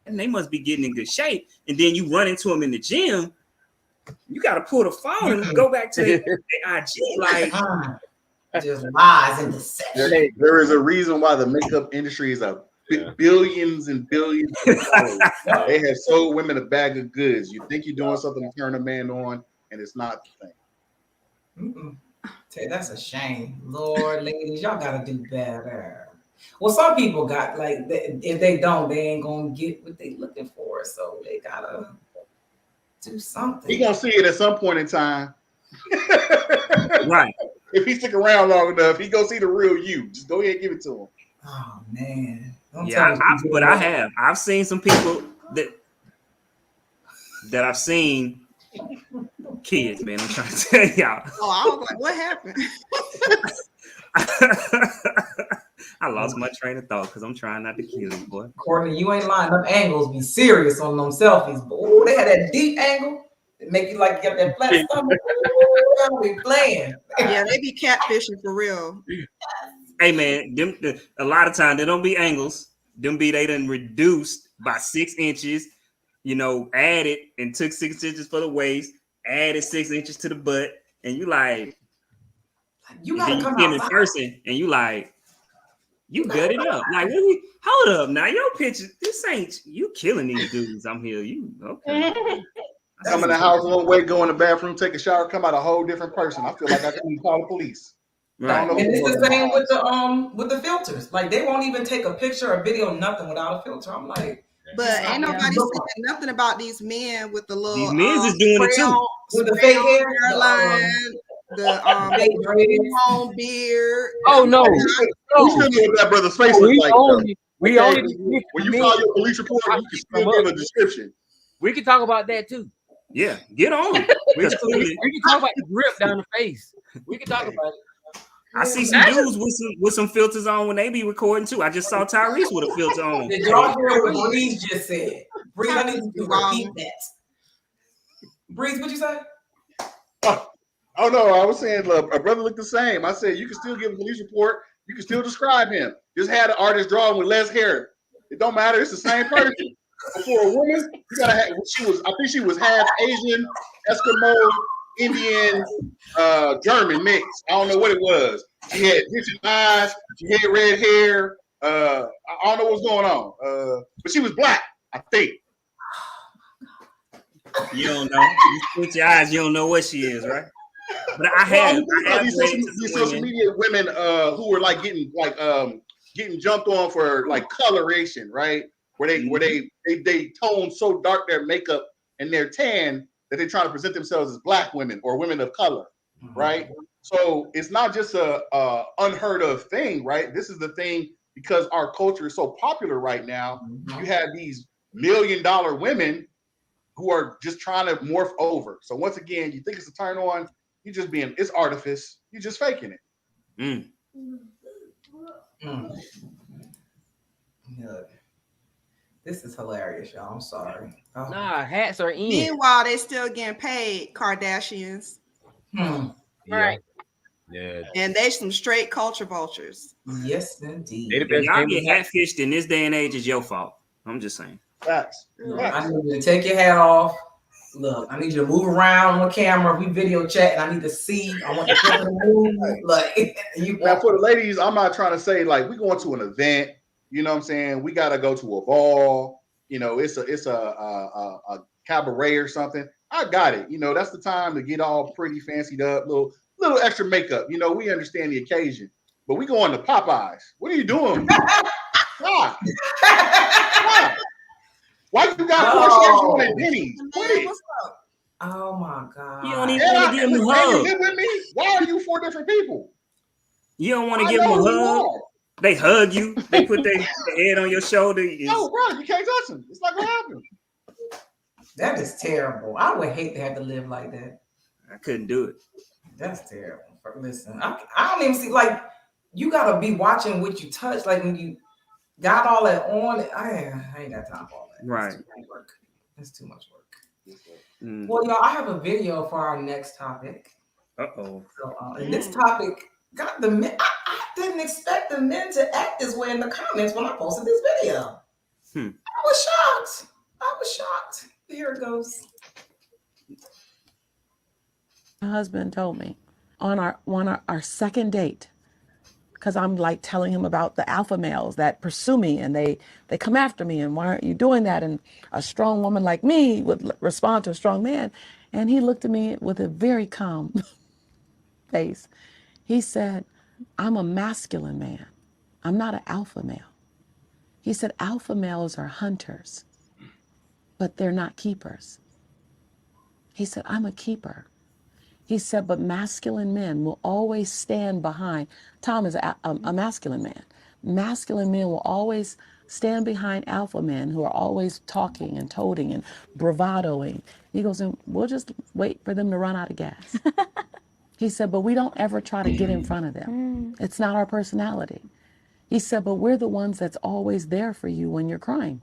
and they must be getting in good shape. And then you run into them in the gym, you gotta pull the phone and go back to the IG, like just lies and deception. There is a reason why the makeup industry is billions and billions of dollars. They have sold women a bag of goods. You think you're doing something to turn a man on, and it's not the thing. That's a shame. Lord, ladies, y'all gotta do better. Well, some people got if they don't, they ain't gonna get what they looking for. So they gotta do something. He gonna see it at some point in time. Right. If he stick around long enough, he gonna see the real you. Just go ahead and give it to him. Oh man. I've seen some people that I've seen kids, man. I'm trying to tell y'all. Oh, I was like, what happened? I lost my train of thought because I'm trying not to kill you, boy. Courtney, you ain't lying. Them angles be serious on them selfies. But ooh, they had that deep angle that make you like get that flat stomach. Ooh, be playing. Yeah, they be catfishing for real. Hey man, a lot of times they don't be angles. They done reduced by 6 inches, added and took 6 inches for the waist, added 6 inches to the butt, and you like, you gotta come out in person, and you like, you gut it up. Like, hold up now, your picture, this ain't you killing these dudes. I'm here. You okay? Come in the house one way, go in the bathroom, take a shower, come out a whole different person. I feel like I can call the police. Right. And it's the same with the filters. Like they won't even take a picture or video, nothing without a filter. I'm like, but ain't nobody saying nothing about these men with the little these men is doing it too. With the fake hairline, the long beard. Oh no. We should know what that brother's face looks like. We only when you file your police report, you can still give a description. We can talk about that too. Yeah, get on. We can talk about the grip down the face. We can talk about it. I see some dudes with some filters on when they be recording too. I just saw Tyrese with a filter on. Did y'all hear what Breeze just said? Breeze, I need to repeat that. Breeze, what'd you say? Oh no, I was saying a brother looked the same. I said you can still give a police report. You can still describe him. Just had an artist draw him with less hair. It don't matter. It's the same person. But for a woman, you gotta have. I think she was half Asian, Eskimo, Indian, German mix. I don't know what it was. She had different eyes. She had red hair. I don't know what's going on. But she was black, I think. You don't know. You put your eyes. You don't know what she is, right? But I have these social media women who were like getting jumped on for like coloration, right? Where they tone so dark their makeup and their tan that they try to present themselves as black women or women of color, right? So it's not just a unheard of thing, right? This is the thing because our culture is so popular right now. You have these $1 million women who are just trying to morph over. So once again, you think it's a turn on, it's artifice. You're just faking it. Yeah. This is hilarious, y'all. I'm sorry. Oh. Nah, hats are in. Meanwhile, they still getting paid, Kardashians. Right. Yeah. And they some straight culture vultures. Yes, indeed. If y'all get catfished in this day and age, it's your fault. I'm just saying. Facts. I need you to take your hat off look, I need you to move around on the camera. We video chat, and I need to see. I want the person to move. Like you. Now, for the ladies, I'm not trying to say like we going to an event. You know what I'm saying? We got to go to a ball. You know, it's a cabaret or something. I got it. You know, that's the time to get all pretty, fancied up, little extra makeup. You know, we understand the occasion. But we going to Popeyes. What are you doing? Why? Why? Why you got four shirts on at Denny's? What's up? Oh my God. You don't even want to give him a You hug. live with me? Why are you 4 different people? You don't want to give him a hug. They hug you. They put their head on your shoulder. No, bro, you can't touch them. It's not gonna happen. That is terrible. I would hate to have to live like that. I couldn't do it. That's terrible. Listen, I don't even see, like, you gotta be watching what you touch. Like when you got all that on, I ain't got time for all that. Right. That's too much work. That's too much work. Mm. Well, y'all, I have a video for our next topic. Uh-oh. So, and this topic got the men. I didn't expect the men to act this way in the comments when I posted this video. I was shocked. Here it goes. My husband told me on our second date, because I'm like telling him about the alpha males that pursue me and they come after me, and why aren't you doing that? And a strong woman like me would respond to a strong man. And he looked at me with a very calm face. He said, I'm a masculine man. I'm not an alpha male. He said, alpha males are hunters, but they're not keepers. He said, I'm a keeper. He said, but masculine men will always stand behind. Tom is a masculine man. Masculine men will always stand behind alpha men who are always talking and toting and bravadoing. He goes, and we'll just wait for them to run out of gas. He said, but we don't ever try to get in front of them. It's not our personality. He said, but we're the ones that's always there for you when you're crying.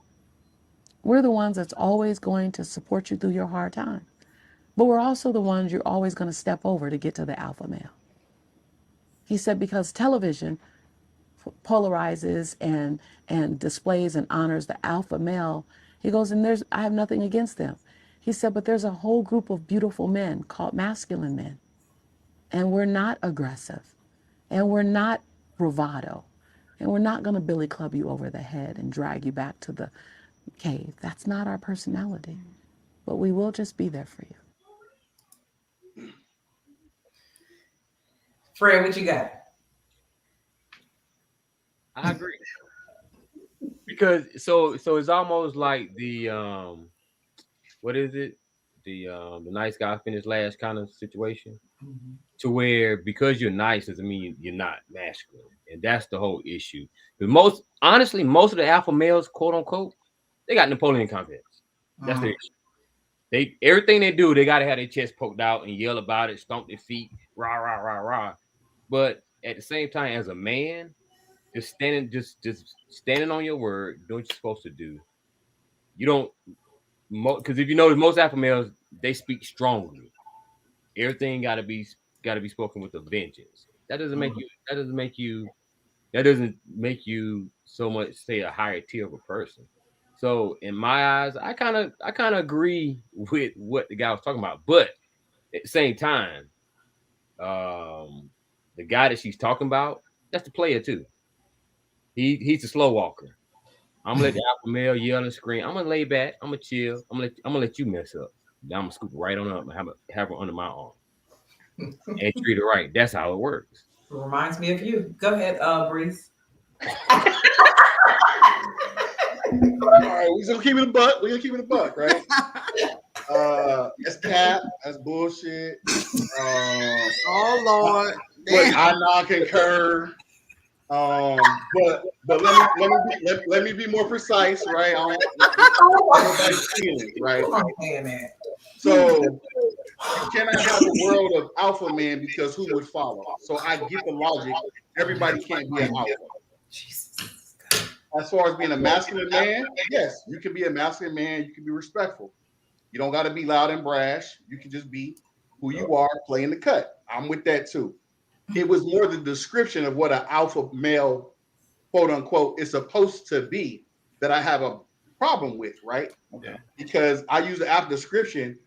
We're the ones that's always going to support you through your hard time. But we're also the ones you're always going to step over to get to the alpha male. He said, because television polarizes and displays and honors the alpha male. He goes, and I have nothing against them. He said, but there's a whole group of beautiful men called masculine men. And we're not aggressive. And we're not bravado. And we're not going to billy club you over the head and drag you back to the cave. That's not our personality. But we will just be there for you. Fred, what you got? I agree. Because so it's almost like the what is it? The nice guy finished last kind of situation. Mm-hmm. To where because you're nice doesn't mean you're not masculine. And that's the whole issue. But most of the alpha males, quote unquote, they got Napoleon complex. That's their issue. Everything they do, they gotta have their chest poked out and yell about it, stomp their feet, rah, rah, rah, rah. But at the same time, as a man, just standing on your word, doing what you're supposed to do. You don't, because if you notice, most alpha males, they speak strongly. Everything gotta be spoken with a vengeance. That doesn't make you so much say a higher tier of a person. So in my eyes, I kind of agree with what the guy was talking about, but at the same time, the guy that she's talking about, that's the player too. He's a slow walker. I'm gonna let the alpha male yell and scream. I'm gonna lay back. I'm gonna chill. I'm gonna let you mess up. Then I'm gonna scoop right on up and have her under my arm and treat her right. That's how it works. It reminds me of you. Go ahead, Breeze. All right, we're gonna keep it a buck. Right? That's cap. That's bullshit. Oh Lord. But I not concur. But let me be more precise, right? Right? So you cannot have a world of alpha men because who would follow? So I get the logic. Everybody can't be an alpha. As far as being a masculine man, yes, you can be a masculine man. You can be respectful. You don't got to be loud and brash. You can just be who you are, playing the cut. I'm with that too. It was more the description of what an alpha male, quote unquote, is supposed to be that I have a problem with, right? Okay. Because I use the alpha description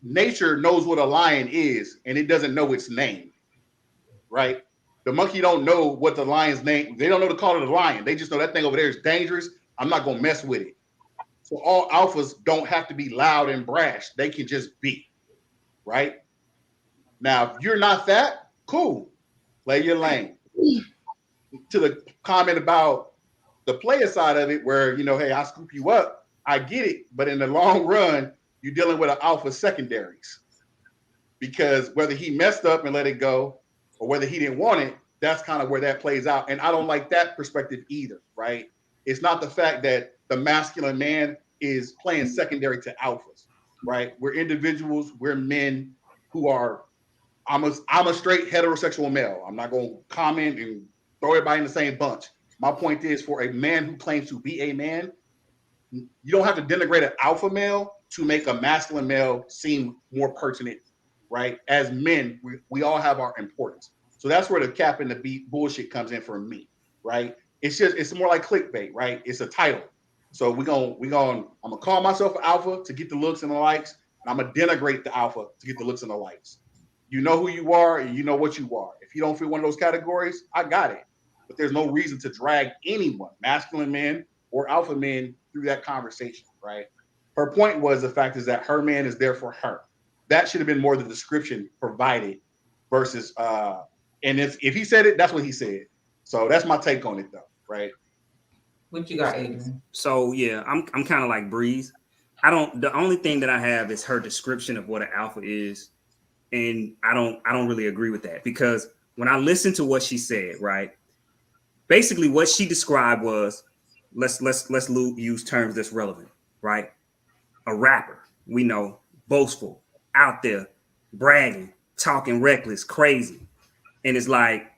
nature knows what a lion is, and it doesn't know its name, right? The monkey don't know what the lion's name. They don't know to call it a lion. They just know that thing over there is dangerous. I'm not gonna mess with it. So all alphas don't have to be loud and brash. They can just be, right? Now, if you're not that, cool. Play your lane. To the comment about the player side of it, where, you know, hey, I scoop you up, I get it. But in the long run, you're dealing with an alpha secondaries. Because whether he messed up and let it go, or whether he didn't want it, that's kind of where that plays out. And I don't like that perspective either, right? It's not the fact that the masculine man is playing secondary to alphas, right? We're individuals, we're men who are, I'm a straight heterosexual male. I'm not going to comment and throw everybody in the same bunch. My point is, for a man who claims to be a man, you don't have to denigrate an alpha male to make a masculine male seem more pertinent, right? As men, we all have our importance. So that's where the cap and the beat bullshit comes in for me, right? It's more like clickbait, right? It's a title. So I'm gonna call myself an alpha to get the looks and the likes, and I'm gonna denigrate the alpha to get the looks and the likes. You know who you are, and you know what you are. If you don't fit one of those categories, I got it. But there's no reason to drag anyone, masculine men or alpha men, through that conversation, right? Her point was, the fact is that her man is there for her. That should have been more the description provided versus and if he said it, that's what he said. So that's my take on it, though, right? What you got, Adrian? So yeah, I'm kind of like Breeze. The only thing that I have is her description of what an alpha is, and I don't really agree with that, because when I listened to what she said, right, basically what she described was, let's use terms that's relevant, right? A rapper, we know, boastful, out there, bragging, talking reckless, crazy, and it's like,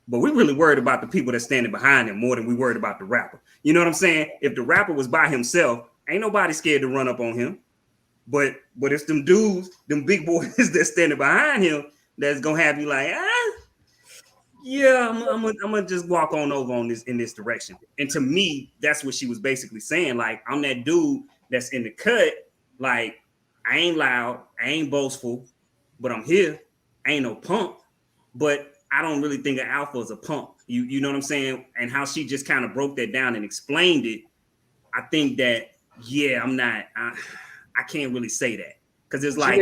but we really worried about the people that's standing behind him more than we worried about the rapper. You know what I'm saying? If the rapper was by himself, ain't nobody scared to run up on him. But it's them dudes, them big boys that's standing behind him, that's gonna have you like, yeah, I'm gonna just walk on over in this direction. And to me, that's what she was basically saying. Like, I'm that dude that's in the cut. Like, I ain't loud, I ain't boastful, but I'm here. I ain't no punk. But I don't really think an alpha is a punk. You know what I'm saying? And how she just kind of broke that down and explained it. I think that, yeah, I'm not. I can't really say that, because it's like,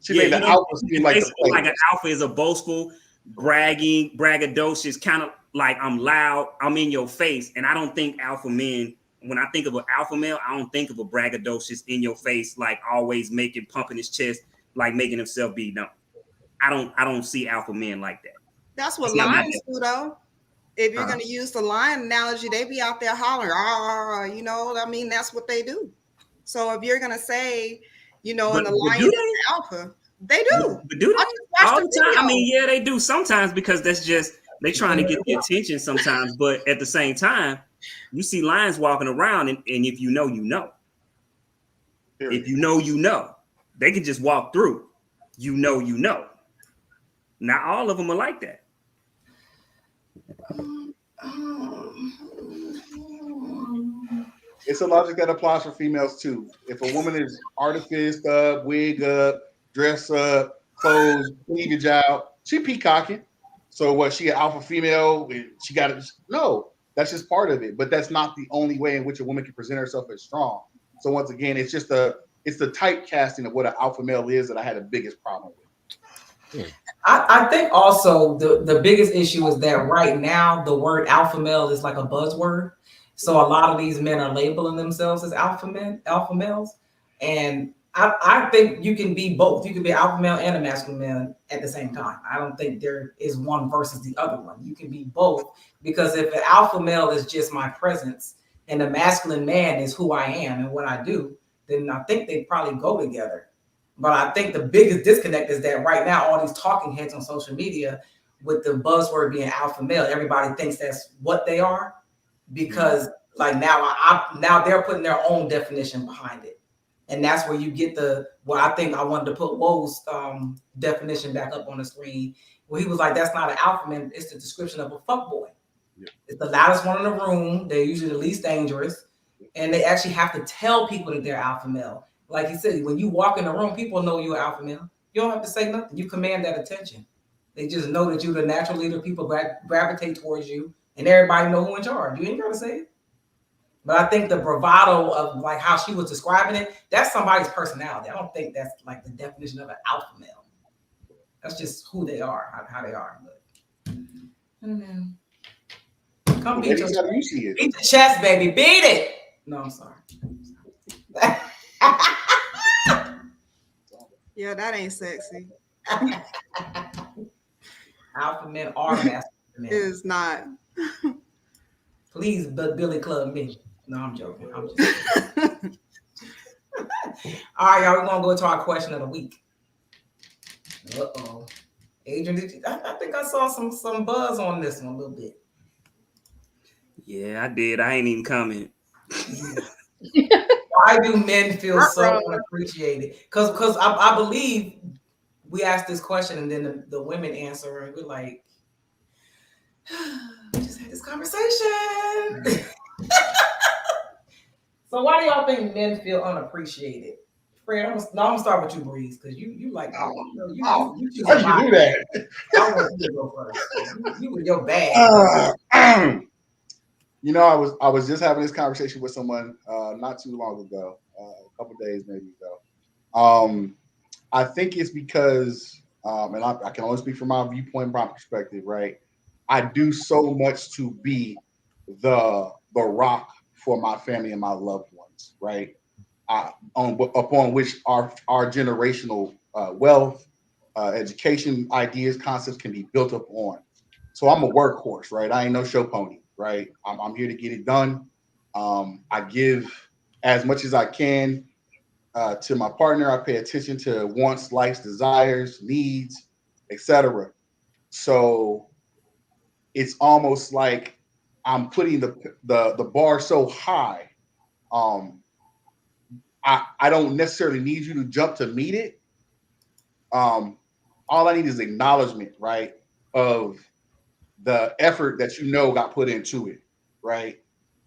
she made the alpha seem like an alpha is a boastful, bragging, braggadocious, kind of like, I'm loud, I'm in your face. And I don't think alpha men, when I think of an alpha male, I don't think of a braggadocious, in your face, like always pumping his chest, like making himself be known. I don't see alpha men like that. That's what lions do, though. If you're going to use the lion analogy, they be out there hollering, you know, I mean, that's what they do. So if you're going to say, you know, and the lion is the alpha, they do. But do they? All the time? I mean, yeah, they do sometimes, because that's just, they trying to get the attention sometimes. But at the same time, you see lions walking around, and if you know, you know. If you know, you know. They can just walk through. You know, you know. Not all of them are like that. It's a logic that applies for females too. If a woman is artificed up, wig up, dress up, clothes, cleavage out, she peacocking. So what? She an alpha female? She got it? No, that's just part of it. But that's not the only way in which a woman can present herself as strong. So once again, it's the typecasting of what an alpha male is that I had the biggest problem with. I think also the biggest issue is that right now the word alpha male is like a buzzword. So a lot of these men are labeling themselves as alpha males. And I think you can be both. You can be an alpha male and a masculine man at the same time. I don't think there is one versus the other one. You can be both, because if an alpha male is just my presence and a masculine man is who I am and what I do, then I think they probably go together. But I think the biggest disconnect is that right now, all these talking heads on social media, with the buzzword being alpha male, everybody thinks that's what they are, because like now they're putting their own definition behind it. And that's where you get I think I wanted to put Woe's definition back up on the screen, where he was like, that's not an alpha man, it's the description of a fuckboy. Yeah. It's the loudest one in the room. They're usually the least dangerous. And they actually have to tell people that they're alpha male. Like you said, when you walk in the room, people know you're an alpha male. You don't have to say nothing. You command that attention. They just know that you're the natural leader. People gravitate towards you, and everybody know who in charge. You ain't gotta say it. But I think the bravado of like how she was describing it, that's somebody's personality. I don't think that's like the definition of an alpha male. That's just who they are, how they are. But I don't know. Come beat your chest. Beat the chest, baby. Beat it. No, I'm sorry. Yeah, that ain't sexy. Alpha men are masculine men. It is not. Please, Billy Club me. No, I'm joking. I'm just joking. All right, y'all. We're gonna go to our question of the week. Uh-oh. Adrian, I think I saw some buzz on this one a little bit. Yeah, I did. I ain't even comment. Why do men feel so unappreciated? Because I believe we asked this question and then the women answer and we're like, we just had this conversation. So why do y'all think men feel unappreciated? Fred, I'm gonna start with you, Breeze, because you like why'd you do that? I want you to go first. You with your bag. I was just having this conversation with someone not too long ago, a couple days maybe ago. I think it's because, and I can only speak from my viewpoint, my perspective, right? I do so much to be the rock for my family and my loved ones, right? Upon which our generational wealth, education, ideas, concepts can be built up on. So I'm a workhorse, right? I ain't no show pony, right? I'm here to get it done. I give as much as I can to my partner. I pay attention to wants, likes, desires, needs, etc. So it's almost like I'm putting the bar so high. I don't necessarily need you to jump to meet it. All I need is acknowledgement, right, of the effort that got put into it, right?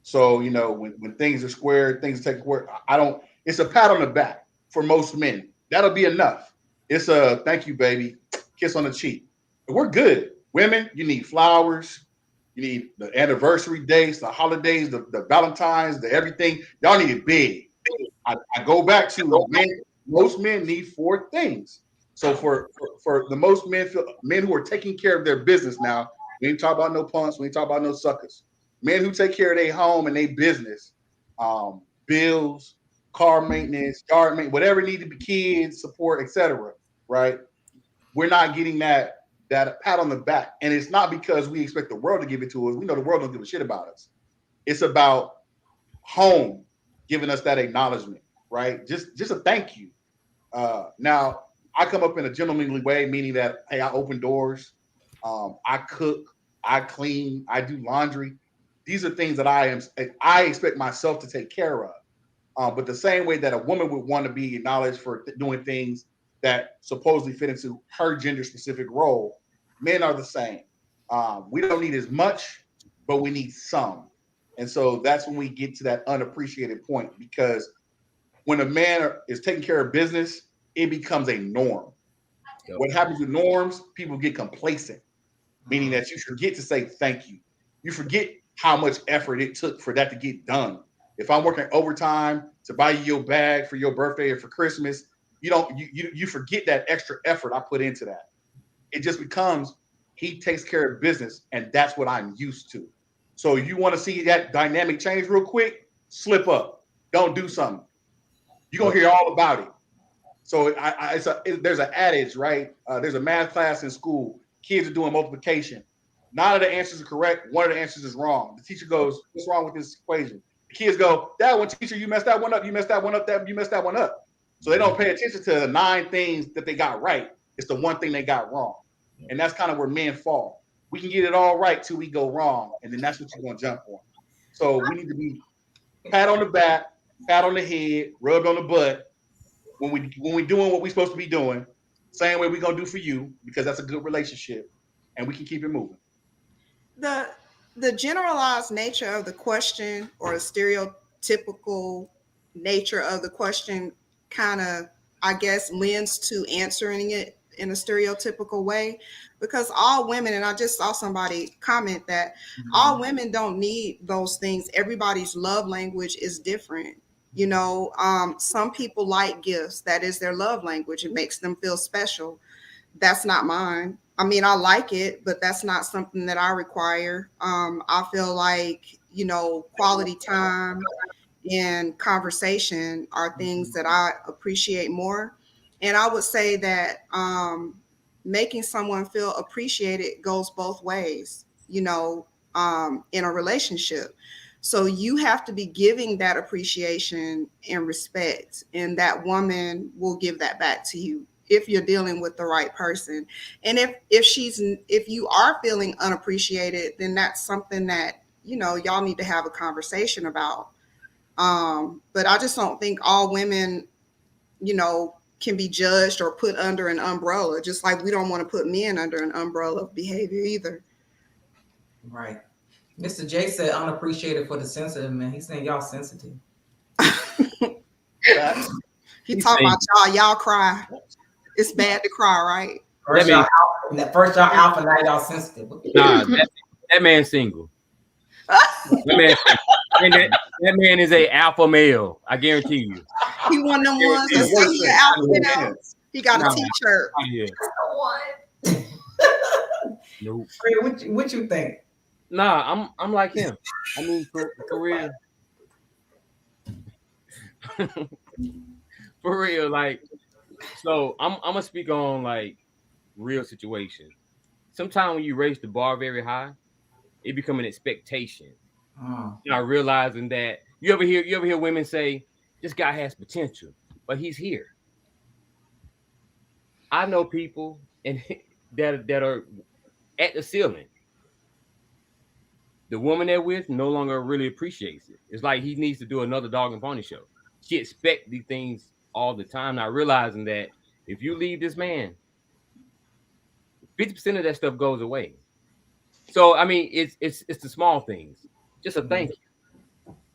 So when things are square, things are taken care of. It's a pat on the back for most men. That'll be enough. It's a thank you, baby, kiss on the cheek. We're good. Women, you need flowers. You need the anniversary dates, the holidays, the Valentine's, the everything. Y'all need it big. I go back to men. Most men need 4 things. So for the most men who are taking care of their business now, we ain't talk about no punks, we ain't talk about no suckers. Men who take care of their home and their business, bills, car maintenance, yard maintenance, whatever need to be, kids support, etc. Right? We're not getting that pat on the back, and it's not because we expect the world to give it to us. We know the world don't give a shit about us. It's about home giving us that acknowledgement, right? Just a thank you. Now, I come up in a gentlemanly way, meaning that, hey, I open doors, I cook, I clean, I do laundry. These are things that I expect myself to take care of. But the same way that a woman would want to be acknowledged for doing things that supposedly fit into her gender specific role, men are the same. We don't need as much, but we need some. And so that's when we get to that unappreciated point, because when a man is taking care of business, it becomes a norm. Yep. What happens with norms, people get complacent, meaning that you forget to say thank you. You forget how much effort it took for that to get done. If I'm working overtime to buy you your bag for your birthday or for Christmas, you forget that extra effort I put into that. It just becomes he takes care of business, and that's what I'm used to. So you want to see that dynamic change real quick? Slip up. Don't do something. You're going to hear all about it. So there's an adage, right? There's a math class in school. Kids are doing multiplication. None of the answers are correct. One of the answers is wrong. The teacher goes, what's wrong with this equation? The kids go, that one, teacher, you messed that one up. You messed that one up. You messed that one up. So they don't pay attention to the 9 things that they got right. It's the one thing they got wrong. And that's kind of where men fall. We can get it all right till we go wrong. And then that's what you're going to jump on. So we need to be pat on the back, pat on the head, rubbed on the butt when we doing what we're supposed to be doing. Same way we're going to do for you, because that's a good relationship. And we can keep it moving. The generalized nature of the question, or the stereotypical nature of the question, kind of, I guess, lends to answering it in a stereotypical way, because all women, and I just saw somebody comment that all women don't need those things. Everybody's love language is different. You know, some people like gifts. That is their love language. It makes them feel special. That's not mine. I mean, I like it, but that's not something that I require. I feel like, you know, quality time and conversation are things that I appreciate more. And I would say that making someone feel appreciated goes both ways, you know, in a relationship. So you have to be giving that appreciation and respect, and that woman will give that back to you if you're dealing with the right person. And if you are feeling unappreciated, then that's something that, you know, y'all need to have a conversation about. But I just don't think all women, you know, can be judged or put under an umbrella, just like we don't want to put men under an umbrella of behavior either. Right. Mr. J said unappreciated for the sensitive man. He's saying y'all sensitive. He talking about y'all cry. It's bad to cry, right? First y'all alpha, now y'all sensitive. Nah, that man's single. That man is a alpha male. I guarantee you. He one of them ones that say he an alpha male. He got a t-shirt. Yeah. Nope. What you think? Nah, I'm like him. I mean, for real. For real, like, so I'm gonna speak on like real situations. Sometimes when you raise the bar very high, it become an expectation. Not realizing that you ever hear women say, "This guy has potential, but he's here." I know people and that are at the ceiling. The woman they're with no longer really appreciates it. It's like he needs to do another dog and pony show. She expects these things all the time, not realizing that if you leave this man, 50% of that stuff goes away. So I mean, it's the small things. Just a thank you.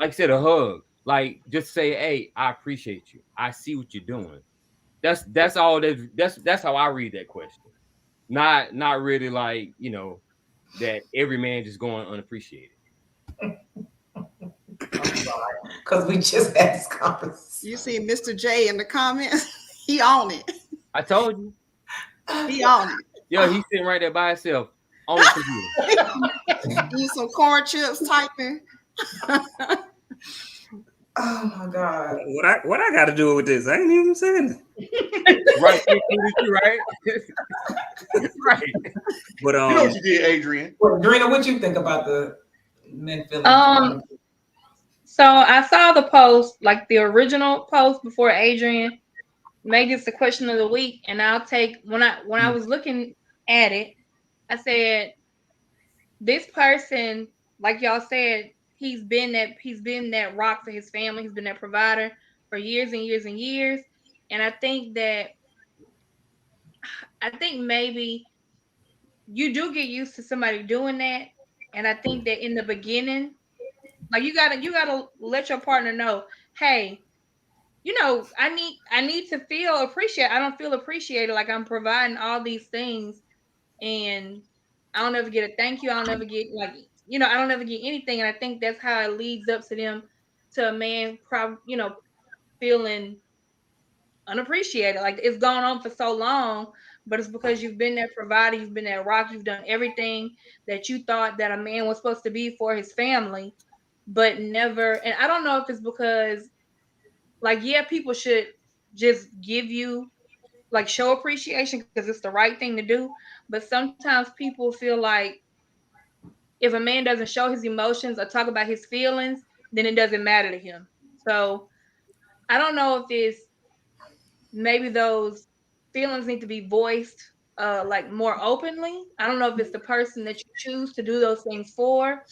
Like I said, a hug. Like just say, "Hey, I appreciate you. I see what you're doing." That's all that's how I read that question. Not really like, you know, that every man just going unappreciated. Because we just had this conversation. You see Mr. J in the comments? He on it. I told you. He on it. Yo, he's sitting right there by himself on the computer. Eat some corn chips, typing. Oh my God. What I got to do with this? I ain't even saying it. Right, right, right. You But know what you did, Adrian. Well, Drena, what you think about the men feeling? So I saw the post, like the original post before Adrian made this the question of the week, and I'll take when I was looking at it, I said, this person, like y'all said, he's been that rock for his family, he's been that provider for years and years and years. And I think maybe you do get used to somebody doing that. And I think that in the beginning, like you gotta let your partner know, hey, you know, I need to feel appreciated. I don't feel appreciated. Like I'm providing all these things and I don't ever get a thank you. I don't ever get I don't ever get anything. And I think that's how it leads up to a man feeling unappreciated. Like it's gone on for so long, but it's because you've been that provider, you've been that rock, you've done everything that you thought that a man was supposed to be for his family, but never. And I don't know if it's because, like, yeah, people should just give you, like, show appreciation because it's the right thing to do. But sometimes people feel like if a man doesn't show his emotions or talk about his feelings, then it doesn't matter to him. So I don't know if it's maybe those feelings need to be voiced like more openly. I don't know if it's the person that you choose to do those things for.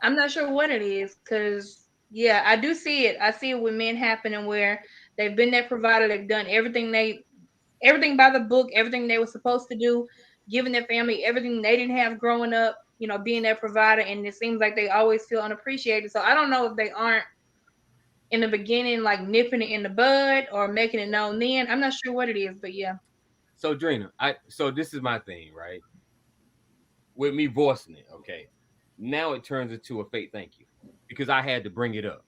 I'm not sure what it is, because yeah, I do see it. I see it with men happening where they've been that provider, they've done everything by the book, everything they were supposed to do, giving their family everything they didn't have growing up, being their provider, and it seems like they always feel unappreciated. So I don't know if they aren't in the beginning, like nipping it in the bud or making it known then. I'm not sure what it is, but yeah. So Drena, so this is my thing, right? With me voicing it, okay. Now it turns into a fake thank you because I had to bring it up.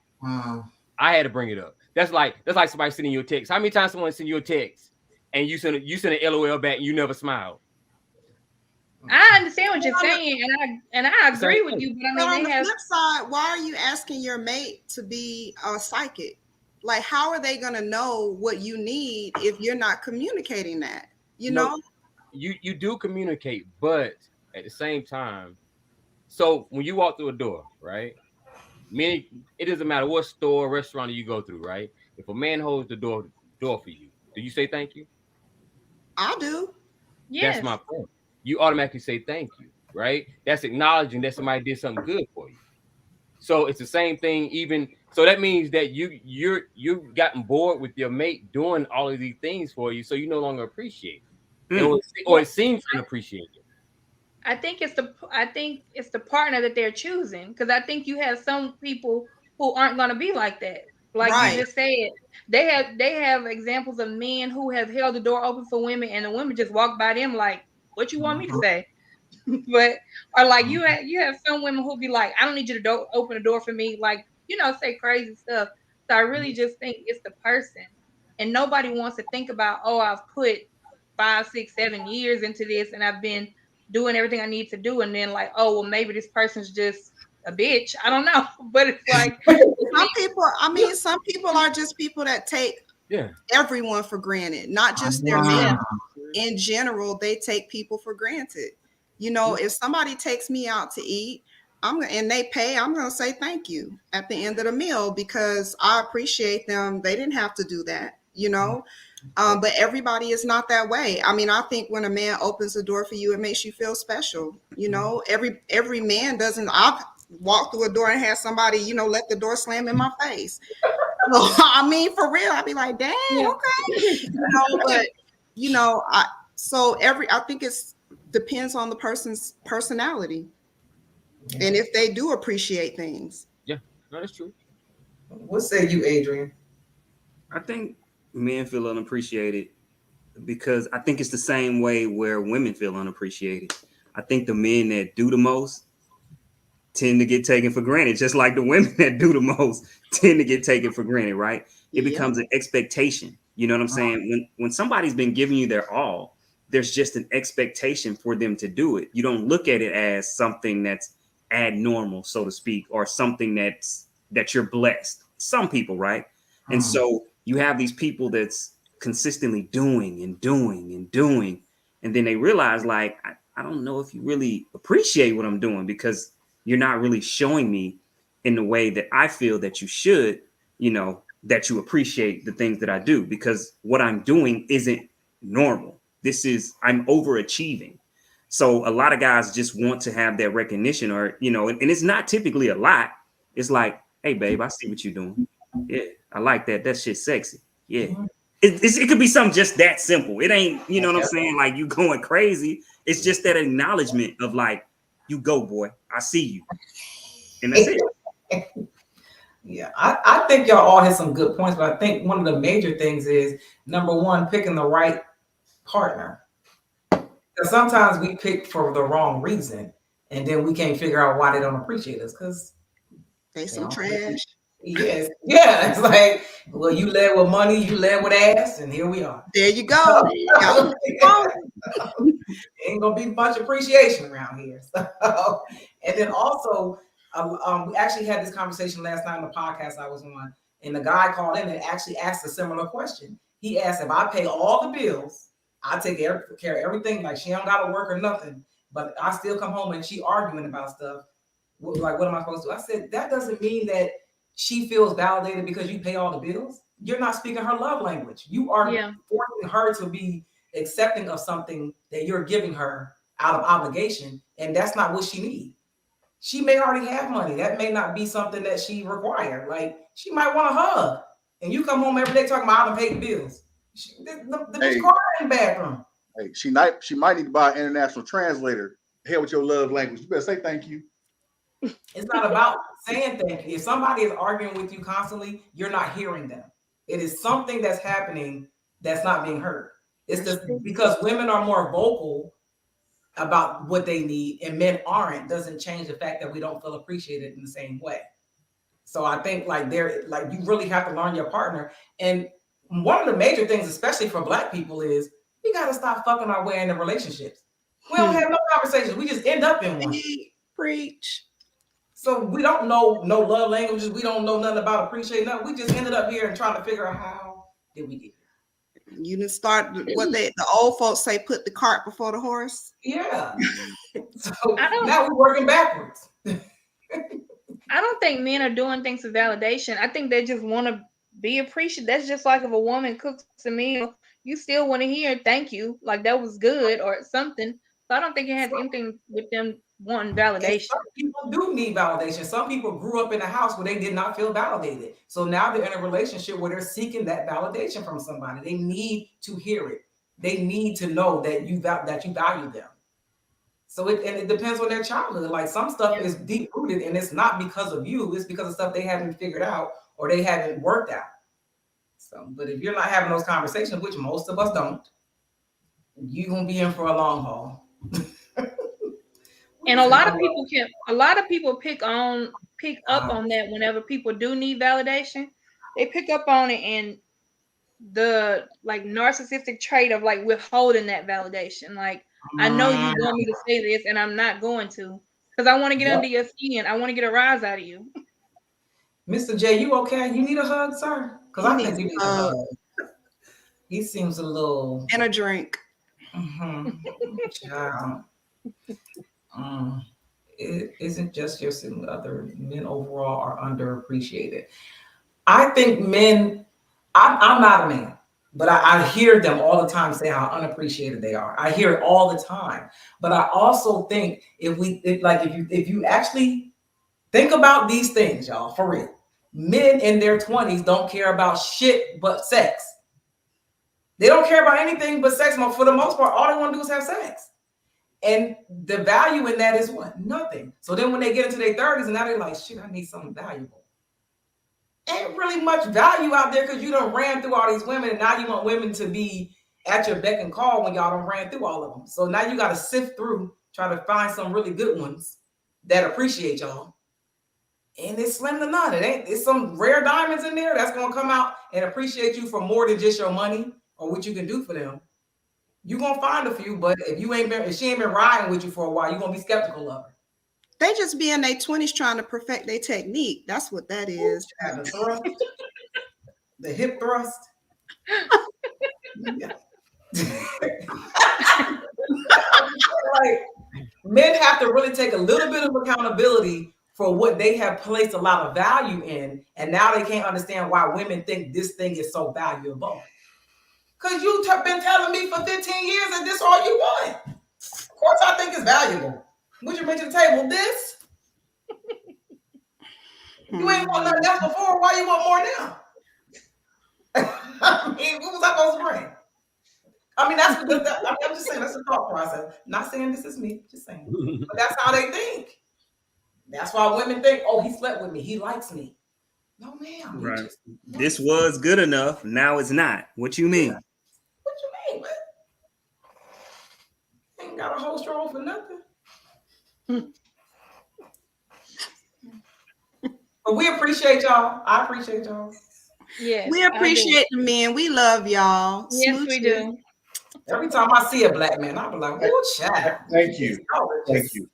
I had to bring it up. That's like somebody sending you a text. How many times someone send you a text and you send an LOL back and you never smile? I understand what you're saying, and I agree with you, but I mean, on the they have flip side, why are you asking your mate to be a psychic? Like, how are they gonna know what you need if you're not communicating that? You know, you do communicate, but at the same time, so when you walk through a door, right? It doesn't matter what store, restaurant you go through, right? If a man holds the door for you, do you say thank you? I do. yes. That's my point. You automatically say thank you, right? That's acknowledging that somebody did something good for you. So it's the same thing. Even so, that means that you've gotten bored with your mate doing all of these things for you, so you no longer appreciate it, or it seems unappreciated. I think it's the partner that they're choosing, because I think you have some people who aren't going to be like that. Like you just said, they have examples of men who have held the door open for women, and the women just walk by them like, "What you want me to say?" But or like you have some women who'll be like, "I don't need you to open the door for me," like, say crazy stuff. So I really just think it's the person, and nobody wants to think about, oh, I've put 5, 6, 7 years into this, and I've been doing everything I need to do, and then like, oh well, maybe this person's just a bitch. I don't know, but it's like some people are just people that take everyone for granted, not just their mate. In general, they take people for granted. If somebody takes me out to eat, and they pay, I'm gonna say thank you at the end of the meal because I appreciate them. They didn't have to do that, but everybody is not that way. I mean, I think when a man opens the door for you, it makes you feel special. Every man doesn't. I've walked through a door and had somebody, let the door slam in my face. So, I mean, for real, I'd be like, dang, okay. But I think it's depends on the person's personality and if they do appreciate things. Yeah, no, that's true. What say you, Adrian? I think men feel unappreciated because I think it's the same way where women feel unappreciated. I think the men that do the most tend to get taken for granted, just like the women that do the most tend to get taken for granted, right? It becomes an expectation. You know what I'm saying? When somebody's been giving you their all, there's just an expectation for them to do it. You don't look at it as something that's abnormal, so to speak, or something that you're blessed. Some people, right? And so you have these people that's consistently doing and doing and doing, and then they realize, like, I don't know if you really appreciate what I'm doing because you're not really showing me in the way that I feel that you should, that you appreciate the things that I do, because what I'm doing isn't normal. I'm overachieving. So a lot of guys just want to have that recognition, or, and it's not typically a lot. It's like, hey, babe, I see what you're doing. Yeah, I like that. That shit's sexy. Yeah. It could be something just that simple. It ain't, you know what I'm saying? Like you going crazy. It's just that acknowledgement of like, you go, boy. I see you. And that's it. Yeah, I think y'all all hit some good points, but I think one of the major things is, number one, picking the right partner. Because sometimes we pick for the wrong reason, and then we can't figure out why they don't appreciate us because they some trash. Yes. Yeah. It's like, well, you led with money, you led with ass, and here we are. There you go. Ain't gonna be much appreciation around here. So, and then also, we actually had this conversation last night on the podcast I was on, and the guy called in and actually asked a similar question. He asked, if I pay all the bills, I take care of everything, like she don't gotta work or nothing, but I still come home and she arguing about stuff. Like, what am I supposed to do? I said, that doesn't mean that she feels validated because you pay all the bills. You're not speaking her love language. You are forcing her to be accepting of something that you're giving her out of obligation, and that's not what she needs. She may already have money. That may not be something that she requires. Like, she might want a hug, and you come home every day talking about, I done paid the bills. The bitch crying in the bathroom. Hey, she might need to buy an international translator. Hell with your love language. You better say thank you. It's not about saying thank you. If somebody is arguing with you constantly, you're not hearing them. It is something that's happening that's not being heard. It's just because women are more vocal about what they need and men aren't, doesn't change the fact that we don't feel appreciated in the same way. So I think like you really have to learn your partner. And one of the major things, especially for Black people, is we got to stop fucking our way into relationships. We don't have no conversations. We just end up in one. Preach. So we don't know no love languages. We don't know nothing about appreciating nothing. We just ended up here and trying to figure out how did we get here. You didn't start what the old folks say, put the cart before the horse. Yeah. So now we're working backwards. I don't think men are doing things for validation. I think they just want to be appreciated. That's just like if a woman cooks a meal, you still want to hear thank you, like that was good or something. So I don't think it has anything with them wanting validation. Some people do need validation. Some people grew up in a house where they did not feel validated. So now they're in a relationship where they're seeking that validation from somebody. They need to hear it. They need to know that you value them. So it depends on their childhood. Like some stuff is deep rooted and it's not because of you. It's because of stuff they haven't figured out or they haven't worked out. So, but if you're not having those conversations, which most of us don't, you're gonna be in for a long haul. And a lot of people pick up on that whenever people do need validation. They pick up on it and the like narcissistic trait of like withholding that validation. Like, I know you want me to say this and I'm not going to because I want to get under your skin. I want to get a rise out of you. Mr. J, you okay? You need a hug, sir? Because I think you need a hug. He seems a little... And a drink. It isn't just your significant other. Men overall are underappreciated. I think men... I'm not a man, but I hear them all the time say how unappreciated they are. I hear it all the time. But I also think if you actually think about these things, y'all, for real. Men in their 20s don't care about shit but sex. They don't care about anything but sex. For the most part, all they want to do is have sex. And the value in that is what? Nothing. So then when they get into their 30s and now they're like, shit, I need something valuable. Ain't really much value out there because you done ran through all these women and now you want women to be at your beck and call when y'all done ran through all of them. So now you got to sift through, try to find some really good ones that appreciate y'all. And it's slim to none. It's some rare diamonds in there that's going to come out and appreciate you for more than just your money or what you can do for them. You're going to find a few, but if she ain't been riding with you for a while, you're going to be skeptical of her. They just be in their 20s trying to perfect their technique. That's what that is. The thrust, the hip thrust. Like, men have to really take a little bit of accountability for what they have placed a lot of value in, and now they can't understand why women think this thing is so valuable. Because you've been telling me for 15 years that this is all you want. Of course I think it's valuable. What you bring to the table? This? You ain't want nothing else before. Why you want more now? I mean, what was I supposed to bring? I mean, I'm just saying that's the thought process. Not saying this is me, just saying. But that's how they think. That's why women think, oh, he slept with me. He likes me. No, ma'am. Right. This was good enough. Now it's not. What you mean? What you mean, man? Ain't got a whole stroll for nothing. But we appreciate y'all. I appreciate y'all. Yes, we appreciate the men. We love y'all. Yes, we do. Every time I see a black man, I'll be like, oh, child. Thank you. Thank you.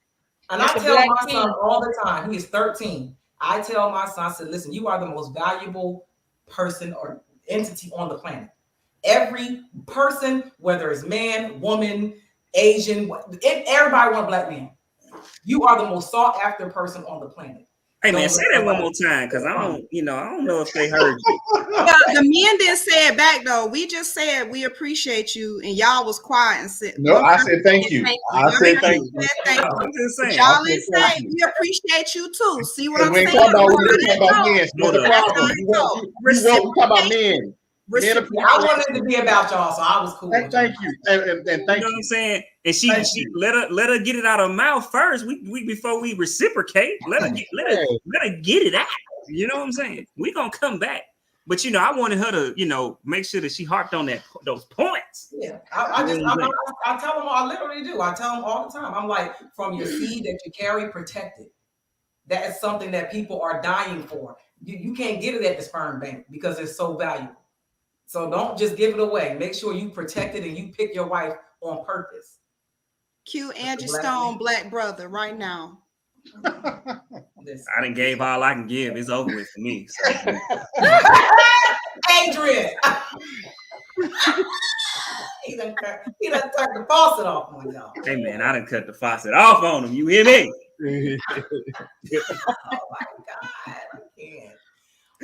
And I tell my son all the time, he is 13. I tell my son, I said, listen, you are the most valuable person or entity on the planet. Every person, whether it's man, woman, Asian, everybody wants a black man. You are the most sought after person on the planet. Hey man, say that one more time, because I don't know if they heard you. The men didn't say it back though. We just said we appreciate you, and y'all was quiet and said. No, I said thank you. I said thank you. I'm just saying. Y'all didn't say we appreciate you too. See what I'm saying? We talk about men. What's the problem? You want to talk about men. I wanted it to be about y'all, so I was cool. Thank you. And thank you. You know what I'm saying? And she let her get it out of her mouth first. We before we reciprocate, let her get it out. You know what I'm saying? We gonna come back. But I wanted her to, make sure that she harped on those points. Yeah, I tell them, I literally do. I tell them all the time. I'm like, from your seed that you carry, protect it. That is something that people are dying for. You can't get it at the sperm bank because it's so valuable. So don't just give it away. Make sure you protect it and you pick your wife on purpose. Cue Angie Stone, Black Brother, right now. I done gave all I can give. It's over with for me. So. Adrian. he done turned the faucet off on y'all. Hey man, I done cut the faucet off on him. You hear me? Oh my God, I can't.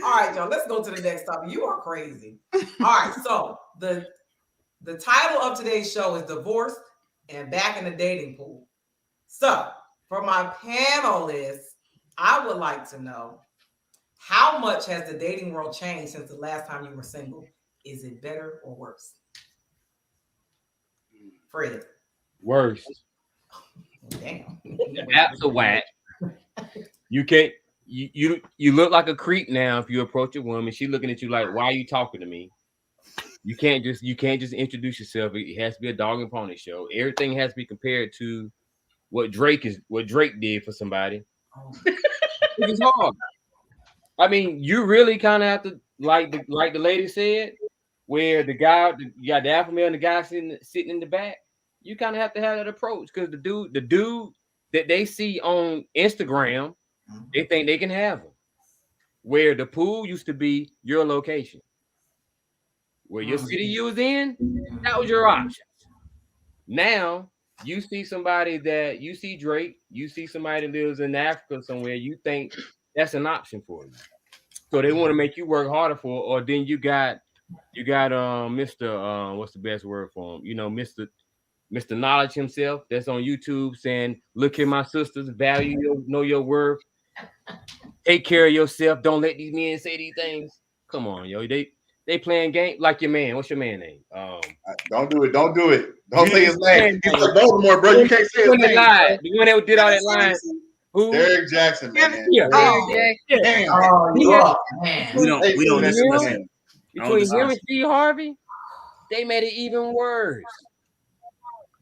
All right, y'all. Let's go to the next topic. You are crazy. All right, so the title of today's show is Divorced and Back in the Dating Pool. So for my panelists, I would like to know, how much has the dating world changed since the last time you were single? Is it better or worse? Fred. Worse. Damn. That's a whack. You can't. You look like a creep now if you approach a woman. She's looking at you like, why are you talking to me? You can't just introduce yourself. It has to be a dog and pony show. Everything has to be compared to what Drake did for somebody. Oh. It's hard. I mean, you really kind of have to, like the lady said, where you got the alpha male and the guy sitting in the back. You kind of have to have that approach because the dude that they see on Instagram, they think they can have him. Where the pool used to be your location, where your city you was in, that was your option. Now you see Drake, you see somebody that lives in Africa somewhere, you think that's an option for you. So they want to make you work harder for it. Or then you got Mr. What's the best word for him? Mr. Knowledge himself that's on YouTube saying, look here, my sisters, know your worth. Take care of yourself. Don't let these men say these things. Come on, yo. They playing game like your man. What's your man name? Don't do it. Don't say his name. He's like Baltimore, bro. You can't say his name. The one that did all that line. Who? Derek Jackson, man. Yeah. Damn. Oh, man. We don't listen. Between him and Steve Harvey, they made it even worse.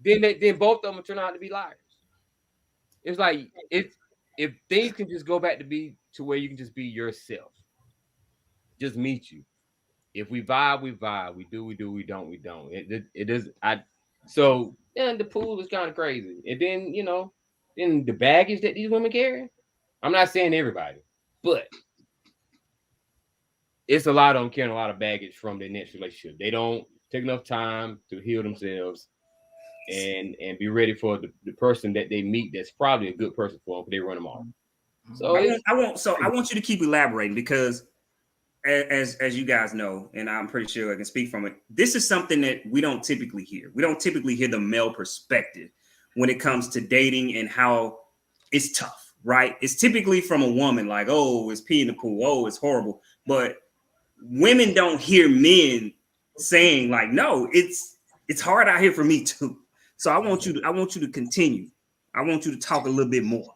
Then both of them turn out to be liars. It's like if things can just go back to where you can just be yourself, just meet you. If we vibe, we vibe. We do, we don't, we don't. It is. So then the pool is kind of crazy, and then then the baggage that these women carry. I'm not saying everybody, but it's a lot of them carrying a lot of baggage from their next relationship. They don't take enough time to heal themselves and be ready for the person that they meet that's probably a good person for them, but they run them off. So I want you to keep elaborating because as you guys know, and I'm pretty sure I can speak from it, this is something that we don't typically hear. We don't typically hear the male perspective when it comes to dating and how it's tough, right? It's typically from a woman like, oh, it's pee in the pool, oh, it's horrible. But women don't hear men saying like, no, it's hard out here for me too. So I want you to continue. I want you to talk a little bit more.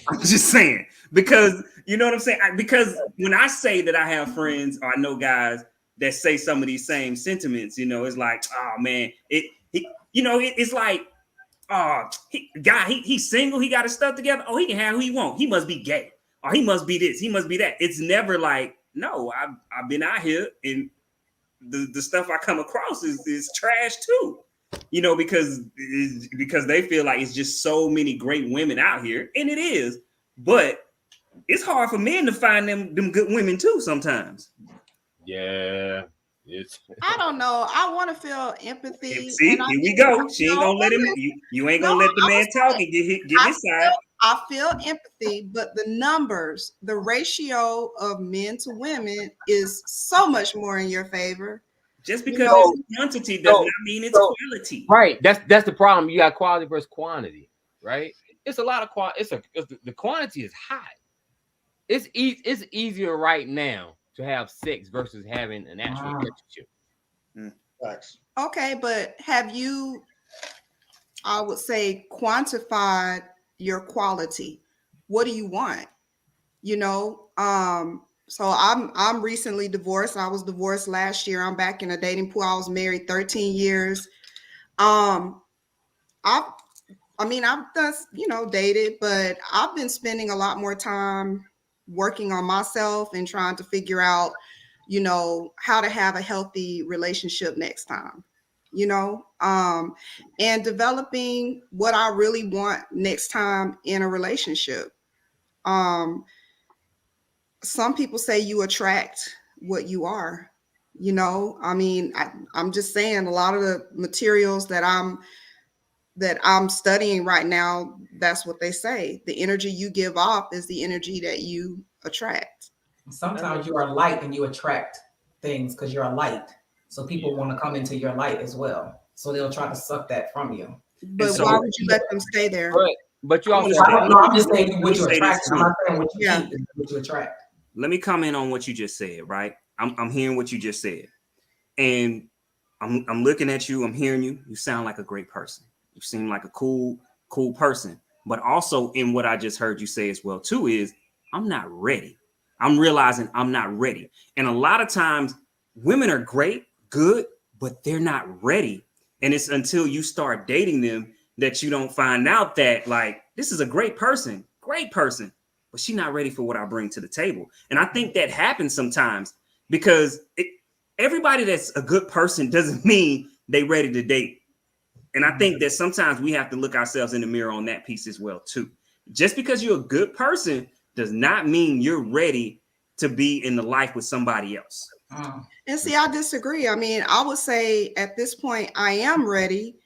I'm just saying, because you know what I'm saying? Because when I say that I have friends or I know guys that say some of these same sentiments, it's like, oh man, it's like, he's single, he got his stuff together. Oh, he can have who he want. He must be gay, or he must be this, he must be that. It's never like, no, I've been out here and the stuff I come across is trash too. Because they feel like it's just so many great women out here, and it is, but it's hard for men to find them good women too sometimes. Yeah, I don't know. I want to feel empathy. See, here we go. She ain't gonna let him. You ain't gonna let the man talk and get his side. I feel empathy, but the numbers, the ratio of men to women is so much more in your favor. Just because it's quantity does not mean it's quality. Right. That's the problem. You got quality versus quantity, right? It's a lot of quality. The quantity is high. It's easier right now to have sex versus having an actual relationship. Okay, but have you I would say quantify your quality. What do you want? You know, so I'm recently divorced. I was divorced last year. I'm back in a dating pool. I was married 13 years. Um, I I mean, I've done, dated, but I've been spending a lot more time working on myself and trying to figure out, how to have a healthy relationship next time, you know, um, and developing what I really want next time in a relationship. Um, some people say you attract what you are, I mean, I'm just saying a lot of the materials that I'm studying right now, that's what they say. The energy you give off is the energy that you attract. Sometimes you are light and you attract things because you're a light. So people want to come into your light as well. So they'll try to suck that from you. But so why would you let them stay there? But you I also wanna have say- I don't know. I'm just saying let what me you say attract. this I'm too. not saying what you Yeah. keep is what you attract. Let me comment on what you just said, right? I'm hearing what you just said. And I'm looking at you, I'm hearing you. You sound like a great person. You seem like a cool person. But also in what I just heard you say as well, too, is I'm not ready. I'm realizing I'm not ready. And a lot of times women are great, good, but they're not ready. And it's until you start dating them that you don't find out that, like, this is a great person, but she's not ready for what I bring to the table. And I think that happens sometimes because everybody that's a good person doesn't mean they ready to date. And I think that sometimes we have to look ourselves in the mirror on that piece as well too. Just because you're a good person does not mean you're ready to be in the life with somebody else. And see, I disagree. I mean, I would say at this point, I am ready,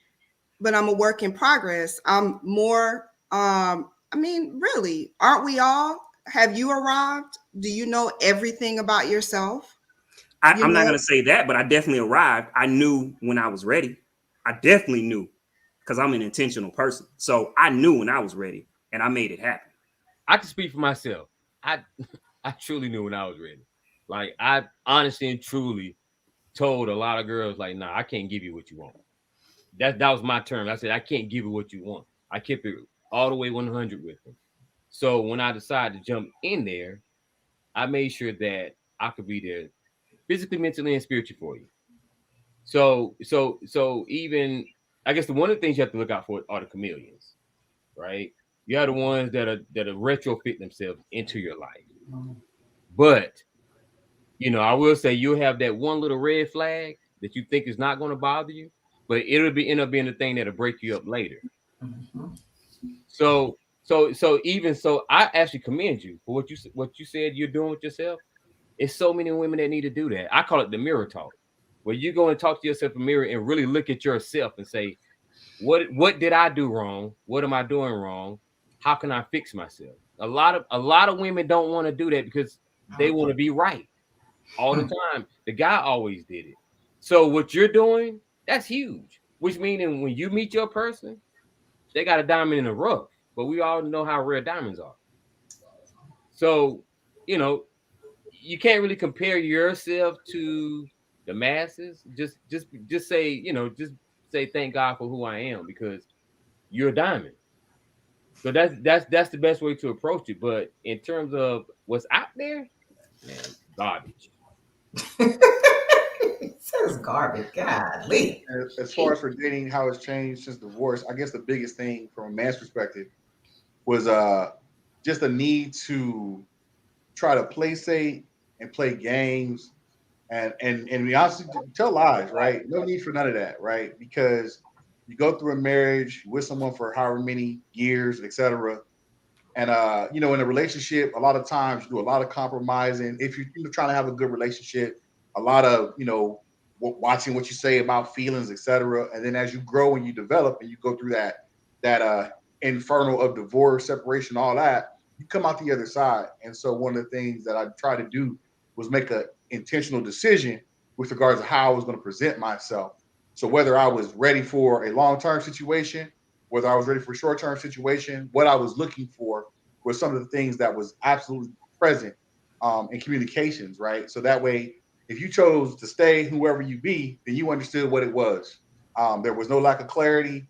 but I'm a work in progress. I'm more, I mean, really, aren't we all? Have you arrived? Do you know everything about yourself? You I'm not know, going to say that, but I definitely arrived. I knew when I was ready. I definitely knew because I'm an intentional person. So I knew when I was ready and I made it happen. I can speak for myself. I I truly knew when I was ready. Like I honestly and truly told a lot of girls, like, nah, I can't give you what you want. That was my term. I said, I can't give you what you want. I kept it all the way 100 with them. So when I decided to jump in there, I made sure that I could be there physically, mentally, and spiritually for you. So even I guess the one of the things you have to look out for are the chameleons, right? You are the ones that are retrofit themselves into your life. But I will say you'll have that one little red flag that you think is not going to bother you, but it'll end up being the thing that'll break you up later. Mhm. So even so, I actually commend you for what you said you're doing with yourself. It's so many women that need to do that. I call it the mirror talk, where you go and talk to yourself in the mirror and really look at yourself and say, what did I do wrong? What am I doing wrong? How can I fix myself? A lot of women don't want to do that because they want to be right all the time. The guy always did it. So what you're doing, that's huge. Which meaning when you meet your person, they got a diamond in the rough. But we all know how rare diamonds are. So, you know, you can't really compare yourself to the masses. Just say, just say thank God for who I am because you're a diamond. So that's the best way to approach it. But in terms of what's out there, man, garbage. It says garbage. Golly. As far as for dating, how it's changed since divorce, I guess the biggest thing from a man's perspective was just a need to try to play safe and play games and be honest, tell lies, right? No need for none of that, right? Because you go through a marriage with someone for however many years, etc. And in a relationship, a lot of times you do a lot of compromising. If you're trying to have a good relationship, a lot of watching what you say about feelings, etc. And then as you grow and you develop and you go through that inferno of divorce, separation, all that, you come out the other side. And so one of the things that I try to do was make an intentional decision with regards to how I was going to present myself. So whether I was ready for a long-term situation, whether I was ready for a short-term situation, what I was looking for were some of the things that was absolutely present in communications, right? So that way, if you chose to stay whoever you be, then you understood what it was. There was no lack of clarity.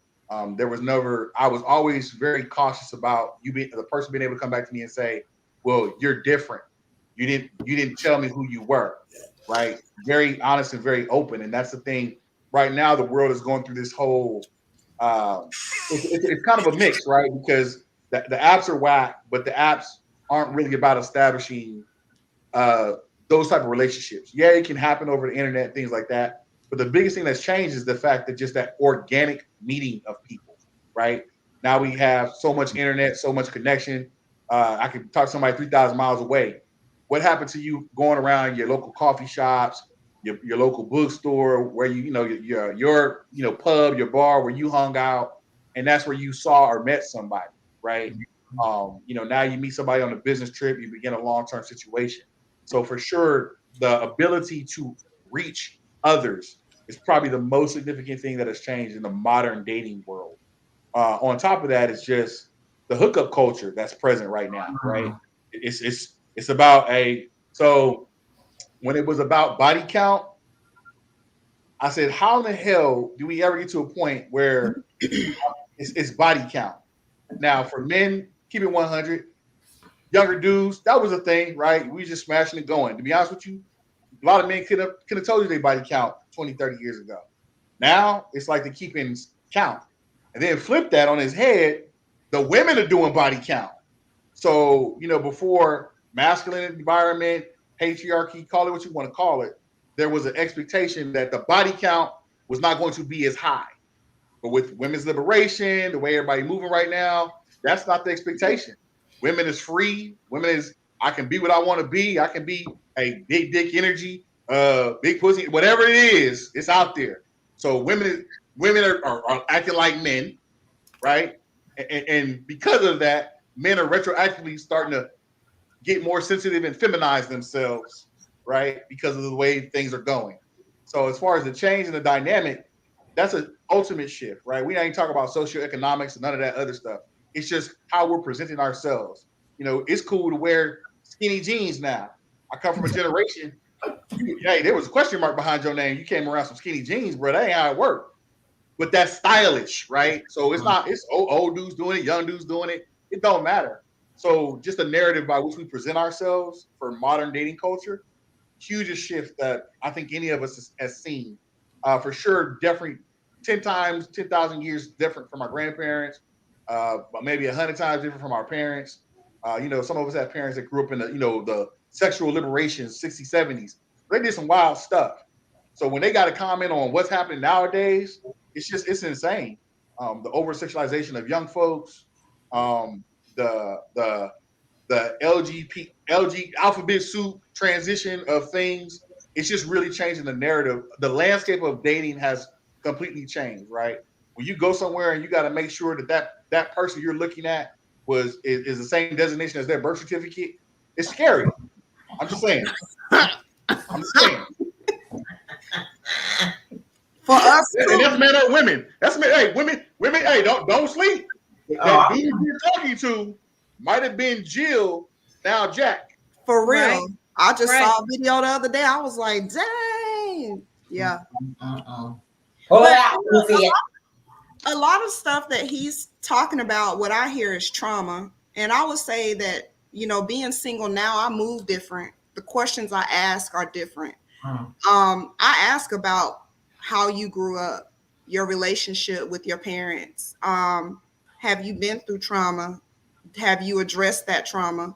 There was never. I was always very cautious about the person being able to come back to me and say, "Well, you're different. You didn't tell me who you were." Right? Very honest and very open, and that's the thing. Right now, the world is going through this whole. It's kind of a mix, right? Because the apps are whack, but the apps aren't really about establishing those type of relationships. Yeah, it can happen over the internet, things like that. But the biggest thing that's changed is the fact that just that organic meeting of people, right? Now we have so much internet, so much connection. I can talk to somebody 3,000 miles away. What happened to you going around your local coffee shops, your local bookstore, where your pub, your bar, where you hung out, and that's where you saw or met somebody, right? Now you meet somebody on a business trip, you begin a long-term situation. So for sure, the ability to reach others is probably the most significant thing that has changed in the modern dating world. On top of that, it's just the hookup culture that's present right now, right? It's about so when it was about body count, I said, how in the hell do we ever get to a point where it's body count? Now, for men, keep it 100. Younger dudes, that was a thing, right? We just smashing and going. To be honest with you, a lot of men could have told you their body count 20, 30 years ago. Now it's like they're keeping count. And then flip that on his head, the women are doing body count. So, before masculine environment, patriarchy, call it what you want to call it, there was an expectation that the body count was not going to be as high. But with women's liberation, the way everybody moving right now, that's not the expectation. Women is free. Women is, I can be what I want to be. I can be a big dick energy, big pussy, whatever it is, it's out there. So women are acting like men, right? And because of that, men are retroactively starting to get more sensitive and feminize themselves, right? Because of the way things are going. So as far as the change in the dynamic, that's an ultimate shift, right? We ain't talking about socioeconomics and none of that other stuff. It's just how we're presenting ourselves. It's cool to wear skinny jeans now. I come from a generation. Hey, there was a question mark behind your name. You came around some skinny jeans, bro. That ain't how it worked. But that's stylish, right? So it's old dudes doing it, young dudes doing it. It don't matter. So just the narrative by which we present ourselves for modern dating culture, hugest shift that I think any of us has seen. For sure, definitely 10,000 years different from our grandparents, but maybe 100 times different from our parents. Some of us have parents that grew up in the sexual liberation 60s, 70s. They did some wild stuff. So when they got to comment on what's happening nowadays, it's insane. The over sexualization of young folks, the LG alphabet soup transition of things. It's just really changing the narrative. The landscape of dating has completely changed, right? When you go somewhere and you got to make sure that person you're looking at is the same designation as their birth certificate, it's scary. I'm just saying. For us, and that's men or women. That's men. Hey, women. Hey, don't sleep. That dude you're talking to might have been Jill, now Jack. For real. Right. I just saw a video the other day. I was like, dang. Yeah. A lot of stuff that he's talking about, what I hear is trauma. And I would say that, being single now, I move different. The questions I ask are different. I ask about how you grew up, your relationship with your parents. Have you been through trauma? Have you addressed that trauma?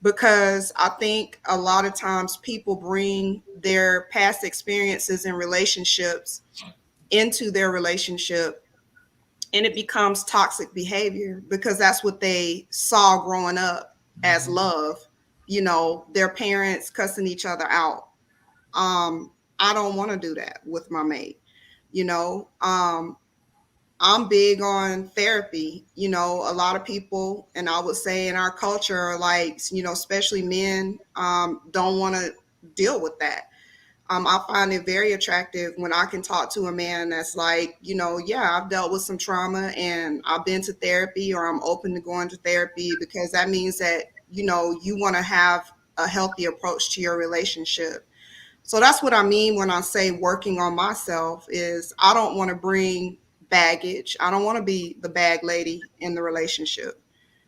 Because I think a lot of times people bring their past experiences in relationships into their relationship, and it becomes toxic behavior because that's what they saw growing up as love, their parents cussing each other out. I don't want to do that with my mate. I'm big on therapy. A lot of people, and I would say in our culture, are like, especially men, don't want to deal with that. I find it very attractive when I can talk to a man that's like, yeah, I've dealt with some trauma and I've been to therapy, or I'm open to going to therapy, because that means that, you want to have a healthy approach to your relationship. So that's what I mean when I say working on myself is I don't want to bring baggage. I don't want to be the bag lady in the relationship.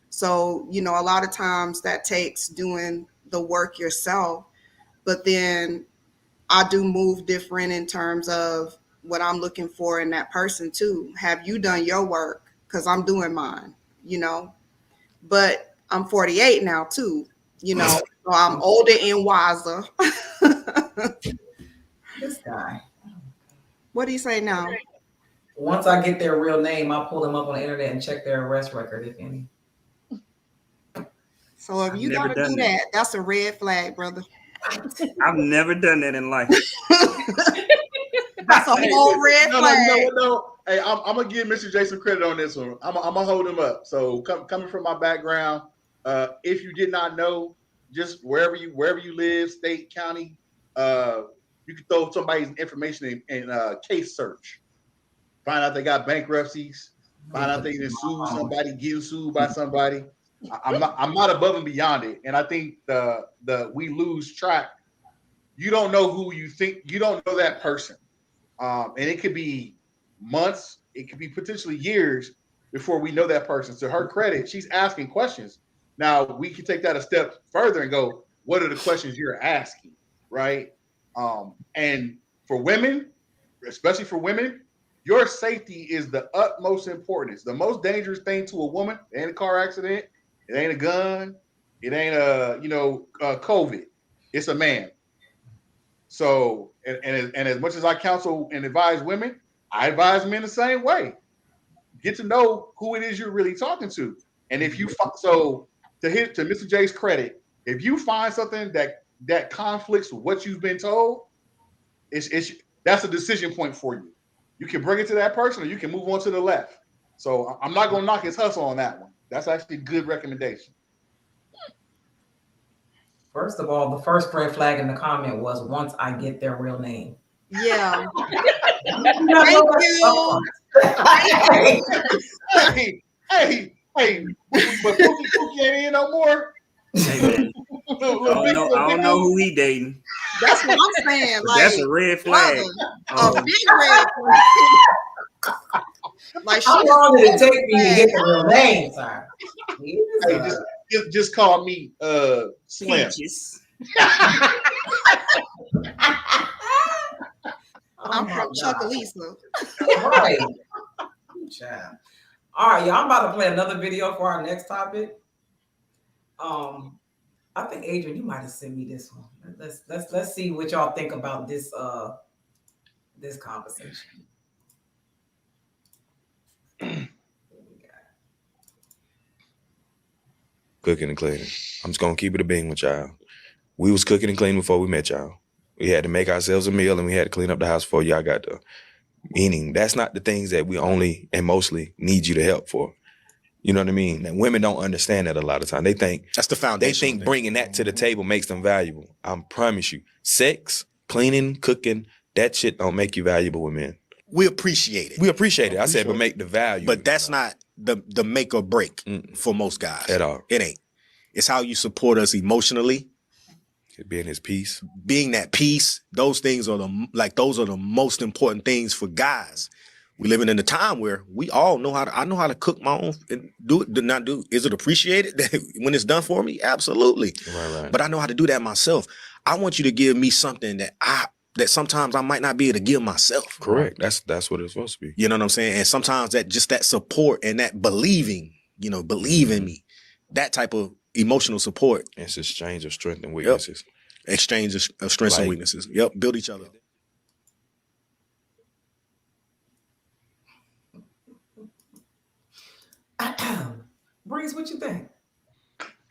So, you know, a lot of times that takes doing the work yourself, but then I do move different in terms of what I'm looking for in that person too. Have you done your work? Because I'm doing mine, you know. But I'm 48 now too, you know. So I'm older and wiser. This guy. What do you say now? Once I get their real name, I'll pull them up on the internet and check their arrest record, if any. So if I've you never gotta done do that. that, that's a red flag, brother. I've never done that in life. That's a whole red No, flag. no. Hey, I'm gonna give Mr. Jason credit on this one. I'm gonna hold him up. So coming from my background, if you did not know, just wherever you live, state, county, you can throw somebody's information in case search. Find out they got bankruptcies. Find out they can sue somebody, getting sued by somebody. I'm not above and beyond it, and I think the we lose track. You don't know who you think. You don't know that person, and it could be months. It could be potentially years before we know that person. To her credit, she's asking questions. Now we can take that a step further and go, what are the questions you're asking, right? And for women, especially for women, your safety is the utmost importance. The most dangerous thing to a woman, it ain't a car accident, it ain't a gun, it ain't COVID. It's a man. So, and as much as I counsel and advise women, I advise men the same way. Get to know who it is you're really talking to, and if you to Mr. J's credit, if you find something that conflicts with what you've been told, it's that's a decision point for you. You can bring it to that person, or you can move on to the left. So I'm not gonna knock his hustle on that one. That's actually a good recommendation. First of all, the first red flag in the comment was once I get their real name. Yeah. Thank you. Hey, but Pookie ain't in no more. Hey, man. I don't know who he dating. That's what I'm saying. Like, that's a red flag. A big red flag. Like, how long did it take me to get the real name, sir? Hey, just call me Slim. I'm from Chuckalisa. Right. Child. All right, y'all. I'm about to play another video for our next topic. I think Adrian, you might have sent me this one. Let's see what y'all think about this this conversation. Cooking and cleaning. I'm just gonna keep it a bean with y'all. We was cooking and cleaning before we met y'all. We had to make ourselves a meal and we had to clean up the house before y'all got there. Meaning that's not the things that we only and mostly need you to help for. You know what I mean? And women don't understand that a lot of time. They think that's the foundation. They think bringing that to the table makes them valuable. I promise you, sex, cleaning, cooking, that shit don't make you valuable with men. We appreciate it. We appreciate it. I said, but make the value. But that's not the make or break for most guys. At all. It ain't. It's how you support us emotionally. Being his peace. Being that peace. Those things are the most important things for guys. We living in a time where we all know I know how to cook my own and do it. Not do. Is it appreciated when it's done for me? Absolutely. Right. But I know how to do that myself. I want you to give me something that sometimes I might not be able to give myself. Correct. That's what it's supposed to be. You know what I'm saying? And sometimes that support and that believing, believe in me, that type of emotional support. It's exchange of strength and weaknesses. Yep. Exchange of strengths and weaknesses. Yep. Build each other. Breeze, what you think?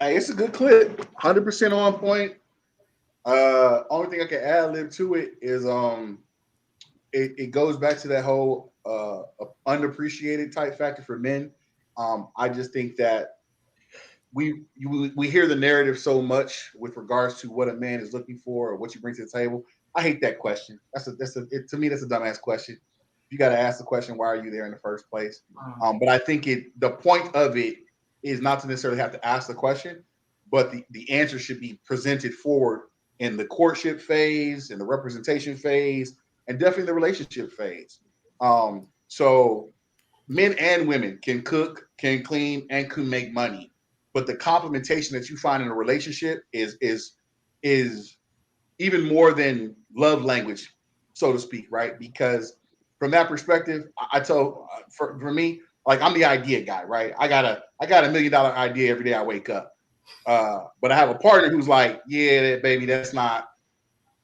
Hey, it's a good clip. 100% on point. Only thing I can add lib to it is it goes back to that whole unappreciated type factor for men. I just think that we hear the narrative so much with regards to what a man is looking for or what you bring to the table. I hate that question. To me, that's a dumbass question. You got to ask the question, why are you there in the first place? But I think the point of it is not to necessarily have to ask the question, but the answer should be presented forward in the courtship phase, in the representation phase, and definitely the relationship phase. So men and women can cook, can clean, and can make money. But the complementation that you find in a relationship is even more than love language, so to speak, right? Because from that perspective, I told for me, like I'm the idea guy, right? I got a $1 million idea every day I wake up. But I have a partner who's like, yeah, baby, that's not.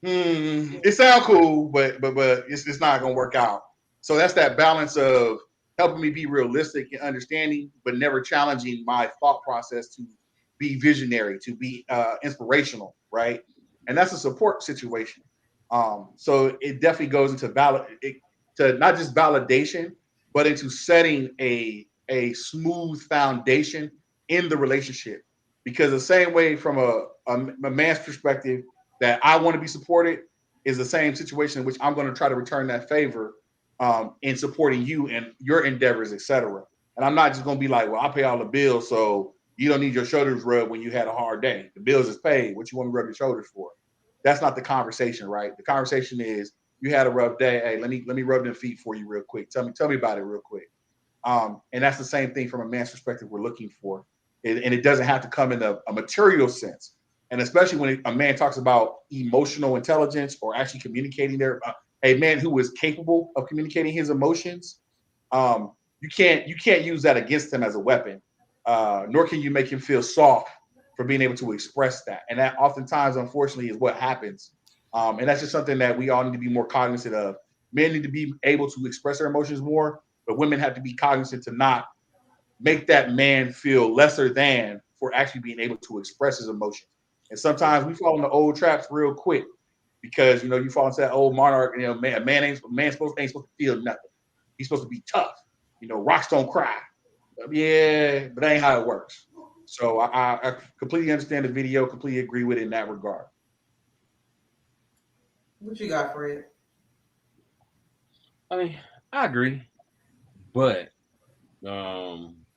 It sounds cool, but it's not gonna work out. So that's that balance of helping me be realistic and understanding, but never challenging my thought process to be visionary, to be inspirational, right? And that's a support situation. So it definitely goes into to not just validation, but into setting a smooth foundation in the relationship. Because the same way from a man's perspective that I want to be supported is the same situation in which I'm going to try to return that favor in supporting you and your endeavors, etc. And I'm not just going to be like, well, I pay all the bills, so you don't need your shoulders rubbed when you had a hard day. The bills is paid. What you want to rub your shoulders for? That's not the conversation, right? The conversation is you had a rough day. Hey, let me rub them feet for you real quick. Tell me about it real quick. And that's the same thing from a man's perspective we're looking for. And it doesn't have to come in a material sense. And especially when a man talks about emotional intelligence or actually communicating a man who is capable of communicating his emotions, you can't use that against him as a weapon, nor can you make him feel soft for being able to express that. And that oftentimes, unfortunately, is what happens. And that's just something that we all need to be more cognizant of. Men need to be able to express their emotions more, but women have to be cognizant to not make that man feel lesser than for actually being able to express his emotions. And sometimes we fall into old traps real quick because you fall into that old monarch. Man ain't supposed to feel nothing. He's supposed to be tough. Rocks don't cry. Yeah, but that ain't how it works. So I completely understand the video. Completely agree with it in that regard. What you got, Fred? I mean, I agree, but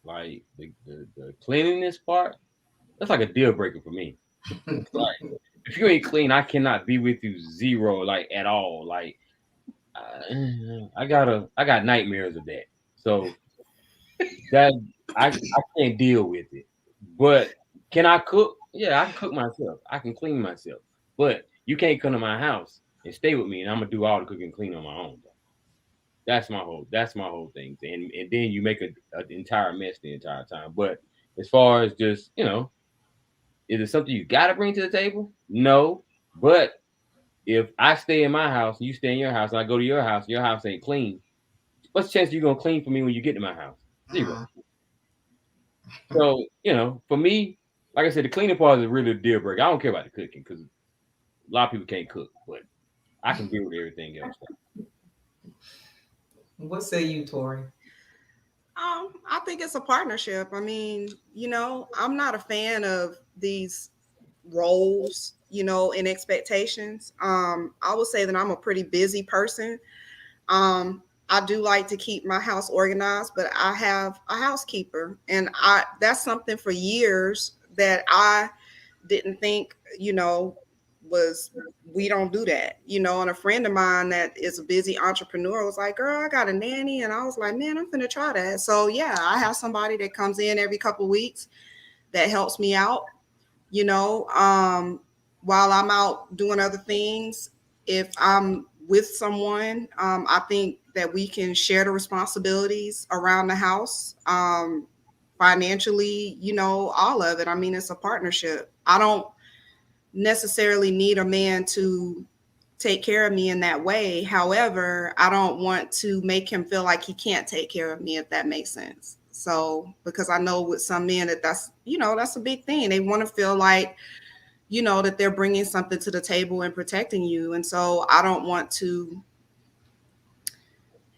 like the cleanliness part, that's like a deal breaker for me. Like, if you ain't clean, I cannot be with you zero, like at all. Like, I got nightmares of that. So that I can't deal with it. But can I cook? Yeah, I can cook myself. I can clean myself. But you can't come to my house and stay with me, and I'm gonna do all the cooking and clean on my own. That's my whole thing. And then you make an entire mess the entire time. But as far as just, is it something you gotta bring to the table? No. But if I stay in my house and you stay in your house and I go to your house ain't clean, what's the chance you're gonna clean for me when you get to my house? Zero. So, for me, like I said, the cleaning part is really a deal breaker. I don't care about the cooking because a lot of people can't cook, but I can deal with everything else. What say you, Tori? I think it's a partnership. I mean, I'm not a fan of these roles, and expectations. I would say that I'm a pretty busy person. I do like to keep my house organized, but I have a housekeeper, and that's something for years that I didn't think, we don't do that, and a friend of mine that is a busy entrepreneur was like, girl, I got a nanny. And I was like, man, I'm gonna try that. So yeah, I have somebody that comes in every couple of weeks that helps me out, while I'm out doing other things. If I'm with someone, I think that we can share the responsibilities around the house, financially, all of it. I mean, it's a partnership. I don't necessarily need a man to take care of me in that way. However, I don't want to make him feel like he can't take care of me, if that makes sense. So, because I know with some men that's a big thing. They want to feel like, that they're bringing something to the table and protecting you. And so I don't want to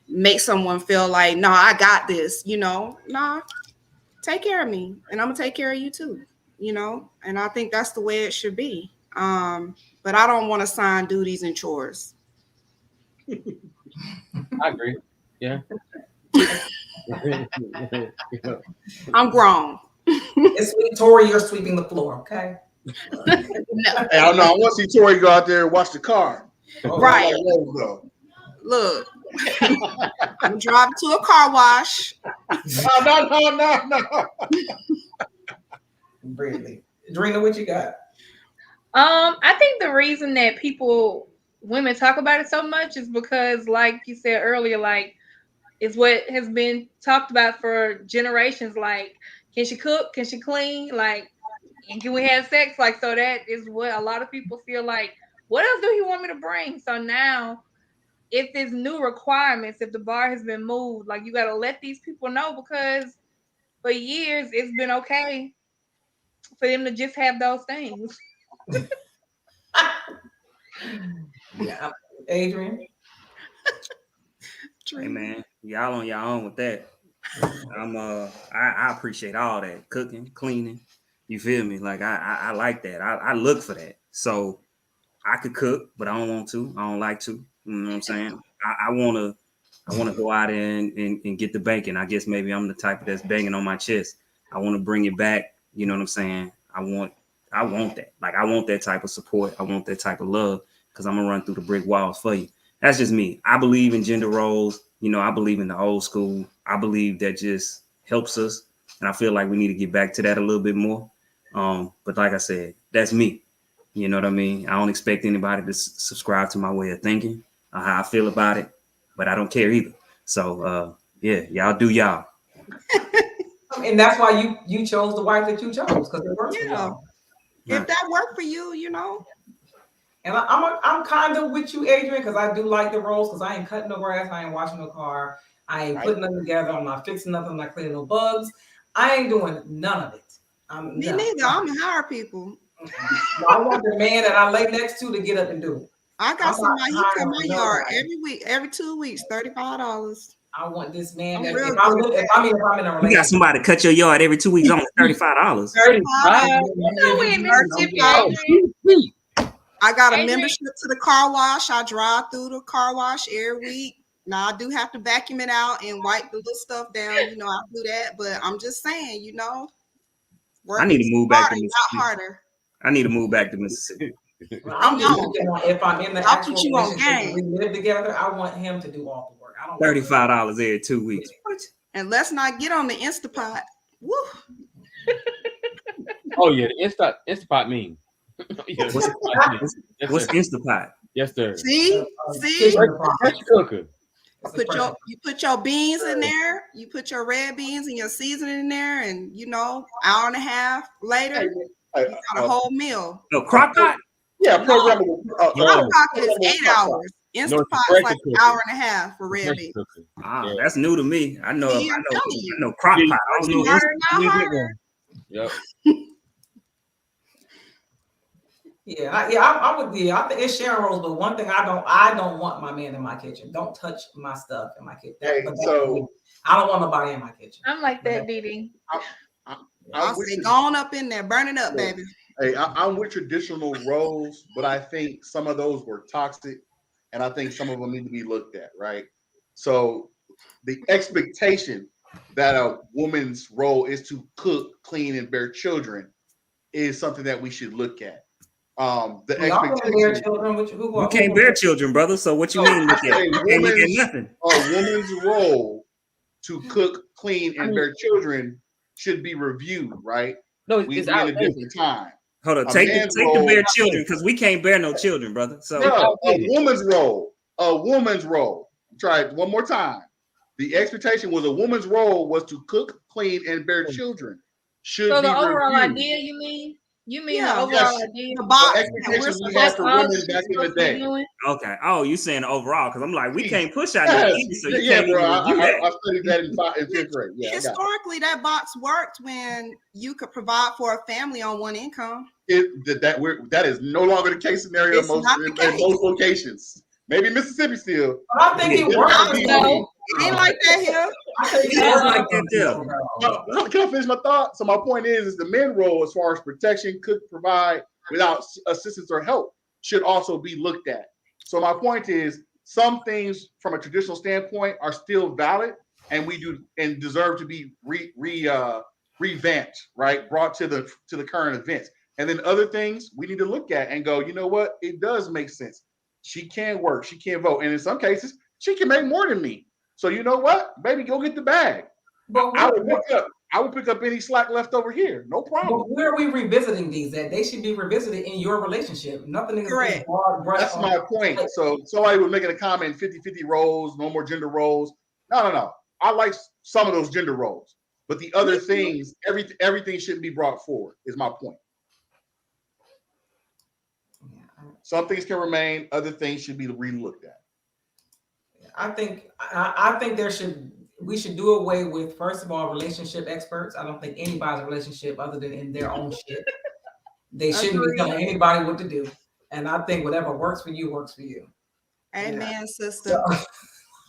make someone feel like, no, I got this, nah, take care of me and I'm gonna take care of you too, and I think that's the way it should be. But I don't want to assign duties and chores. I agree. Yeah. I'm grown. It's Tori, you're sweeping the floor, okay? No. Hey, I don't know. I want to see Tori go out there and watch the car. Right. Look, I'm driving to a car wash. No. Really. Drena, what you got? I think the reason that women talk about it so much is because, like you said earlier, like it's what has been talked about for generations. Like, can she cook? Can she clean? Like, and can we have sex? Like, so that is what a lot of people feel like. What else do he want me to bring? So now, if there's new requirements, if the bar has been moved, like you got to let these people know, because for years it's been okay for them to just have those things. Yeah, Adrian. Hey man, y'all on y'all own with that. I appreciate all that cooking, cleaning. You feel me? Like I like that. I look for that. So I could cook, but I don't want to. I don't like to. You know what I'm saying? I wanna go out there and get the bacon. I guess maybe I'm the type that's banging on my chest. I want to bring it back. You know what I'm saying? I want that. Like I want that type of support. I want that type of love, because I'm gonna run through the brick walls for you. That's just me. I believe in gender roles. You know, I believe in the old school. I believe that just helps us. And I feel like we need to get back to that a little bit more. But like I said, that's me. You know what I mean? I don't expect anybody to subscribe to my way of thinking or how I feel about it, but I don't care either. So, yeah, y'all do y'all. And that's why you chose the wife that you chose, because it works for y'all. If that worked for you, you know. And I'm kind of with you, Adrian, because I do like the roles, because I ain't cutting no grass, I ain't washing no car, I ain't putting them together, I'm not fixing nothing, I'm not cleaning no bugs. I ain't doing none of it. Me neither. I'm gonna hire people. I want the man that I lay next to get up and do it. I got somebody, he come my yard every week, every 2 weeks, $35. I want this man that if I'm in a relationship. You got somebody to cut your yard every 2 weeks, only $35. I got a membership to the car wash. I drive through the car wash every week. Now I do have to vacuum it out and wipe the little stuff down. You know, I do that, but I'm just saying, you know, I need to move back to Mississippi. Not harder. I need to move back to Mississippi. If I'm in the actual relationship, we live together, I want him to do all the work. I don't $35 every 2 weeks. And let's not get on the Instapot. Woo. Oh yeah, the Instapot meme. What's Instapot? Yes, sir. See? Cooker. You put your beans in there. You put your red beans and your seasoning in there, and you know, hour and a half later, you got a whole meal. No, crock pot. Yeah, programmable. Crock pot is 8 hours. Instapot is like an hour and a half for red beans. That's new to me. I know crock pot. I don't know. Yep. I would. I think it's sharing roles, but one thing I don't want my man in my kitchen. Don't touch my stuff in my kitchen. I don't want nobody in my kitchen. I'm like that, Dee. I'll say, go on up in there, burn it up, baby. Hey, I'm with traditional roles, but I think some of those were toxic, and I think some of them need to be looked at, right? So the expectation that a woman's role is to cook, clean, and bear children is something that we should look at. The expectation. You can't bear children, brother. So what you mean? Look at? You can't look at nothing. A woman's role to cook, clean, and bear children should be reviewed, right? No, it's in a different time. Hold on, take the bear children, because we can't bear no children, brother. So a woman's role. Try it one more time. The expectation was a woman's role was to cook, clean, and bear children. So the overall idea, you mean? You mean the overall idea? The expectations we had for women back in the day. Okay. Oh, you saying overall? Because I'm like, we can't push out that. So you can't bro. even I studied that in fifth grade. Yeah, historically, that box worked when you could provide for a family on one income. That is no longer the case scenario in most locations. Maybe Mississippi still. But I think it works. It ain't like that here. Can I finish my thought? So my point is the men role as far as protection, cook, provide without assistance or help should also be looked at. So my point is some things from a traditional standpoint are still valid and we do and deserve to be revamped, right? Brought to the current events. And then other things we need to look at and go, you know what? It does make sense. She can work, she can vote. And in some cases, She can make more than me. So you know what? Baby, go get the bag. But I would pick up any slack left over here. No problem. But where are we revisiting these at? They should be revisited in your relationship. Nothing is Correct. broad brush. That's my point. So somebody was making a comment, 50-50 roles, no more gender roles. No. I like some of those gender roles. But the other things, everything shouldn't be brought forward, is my point. Some things can remain, other things should be re-looked at. I think we should do away with, first of all, relationship experts. I don't think anybody's relationship other than in their own shit. They shouldn't be telling anybody what to do. And I think whatever works for you works for you. Amen, sister. So,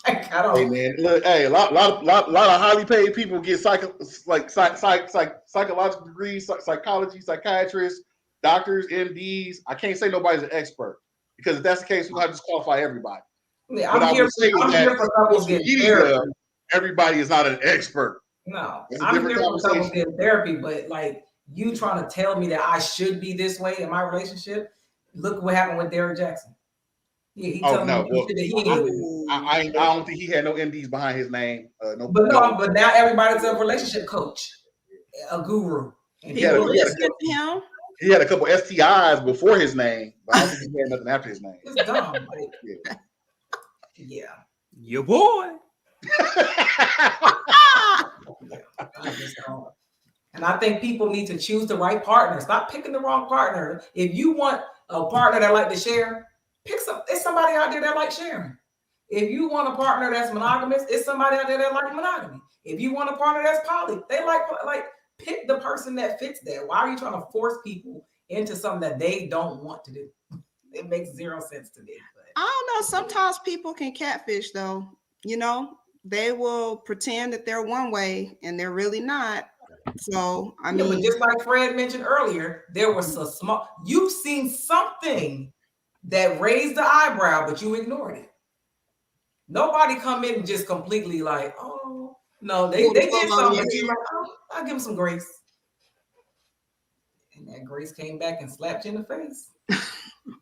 hey man, look, a lot of highly paid people get psychological degrees, psychology, psychiatrists, doctors, MDs. I can't say nobody's an expert because if that's the case, we'll have to disqualify everybody. Yeah, I'm here for couples getting therapy. Everybody is not an expert. No, I'm here for couples getting therapy, but like you trying to tell me that I should be this way in my relationship. Look what happened with Derrick Jackson. Yeah, he told me I don't think he had no MDs behind his name. But now everybody's a relationship coach, a guru. And he had a couple STIs before his name, but I don't think he had nothing after his name. It's dumb. Yeah. Your boy. I just don't. And I think people need to choose the right partner. Stop picking the wrong partner. If you want a partner that like to share, it's somebody out there that like sharing. If you want a partner that's monogamous, it's somebody out there that like monogamy. If you want a partner that's poly, they like pick the person that fits that. Why are you trying to force people into something that they don't want to do? It makes zero sense to me. But I don't know. Sometimes people can catfish though. You know, they will pretend that they're one way and they're really not. So I mean, but just like Fred mentioned earlier, there was a small. You've seen something that raised the eyebrow, but you ignored it. Nobody come in and just completely like, oh no, they did something. But you're like, oh, I'll give them some grace. And that grace came back and slapped you in the face.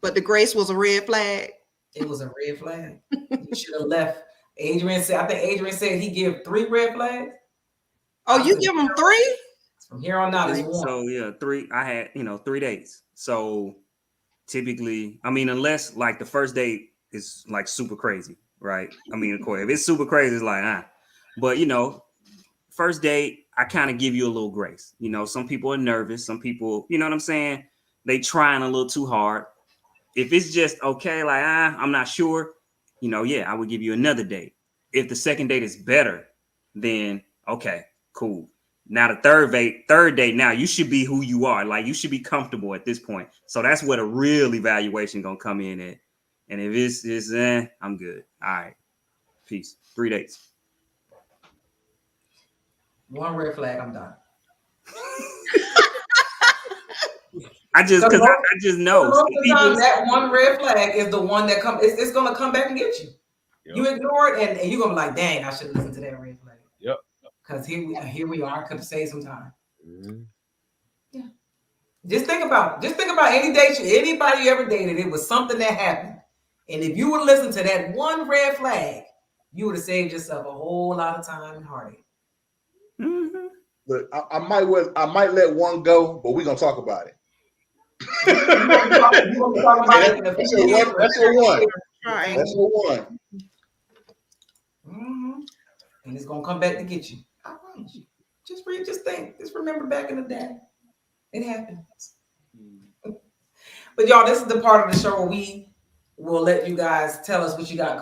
But the grace was a red flag. It was a red flag. You should have left. I think Adrian said he give 3 red flags. Oh, you give him 3? From here on out, it's 1. So yeah, 3. I had 3 dates. So typically, I mean, unless like the first date is like super crazy, right? I mean, of course, if it's super crazy, it's like But first date, I kind of give you a little grace. Some people are nervous. Some people, you know what I'm saying? They trying a little too hard. If it's just okay, like I'm not sure, I would give you another date. If the second date is better, then okay, cool. Now the third date, now you should be who you are. Like you should be comfortable at this point. So that's where the real evaluation gonna come in at. And if it's I'm good. All right, peace. 3 dates. 1 red flag, I'm done. I just know that 1 red flag is the one that comes. It's gonna come back and get you. Yep. You ignore it, and you're gonna be like, "Dang, I should have listened to that red flag." Yep. Because here we are. Could have saved some time. Mm-hmm. Yeah. Just think about any date, anybody you ever dated. It was something that happened, and if you would listen to that 1 red flag, you would have saved yourself a whole lot of time and heartache. Mm-hmm. But I might let 1 go, but we're gonna talk about it. That's your 1. Right. That's your 1. Mm-hmm. And it's gonna come back to get you. I promise you. Just think. Just remember back in the day. It happens. But y'all, this is the part of the show where we will let you guys tell us what you got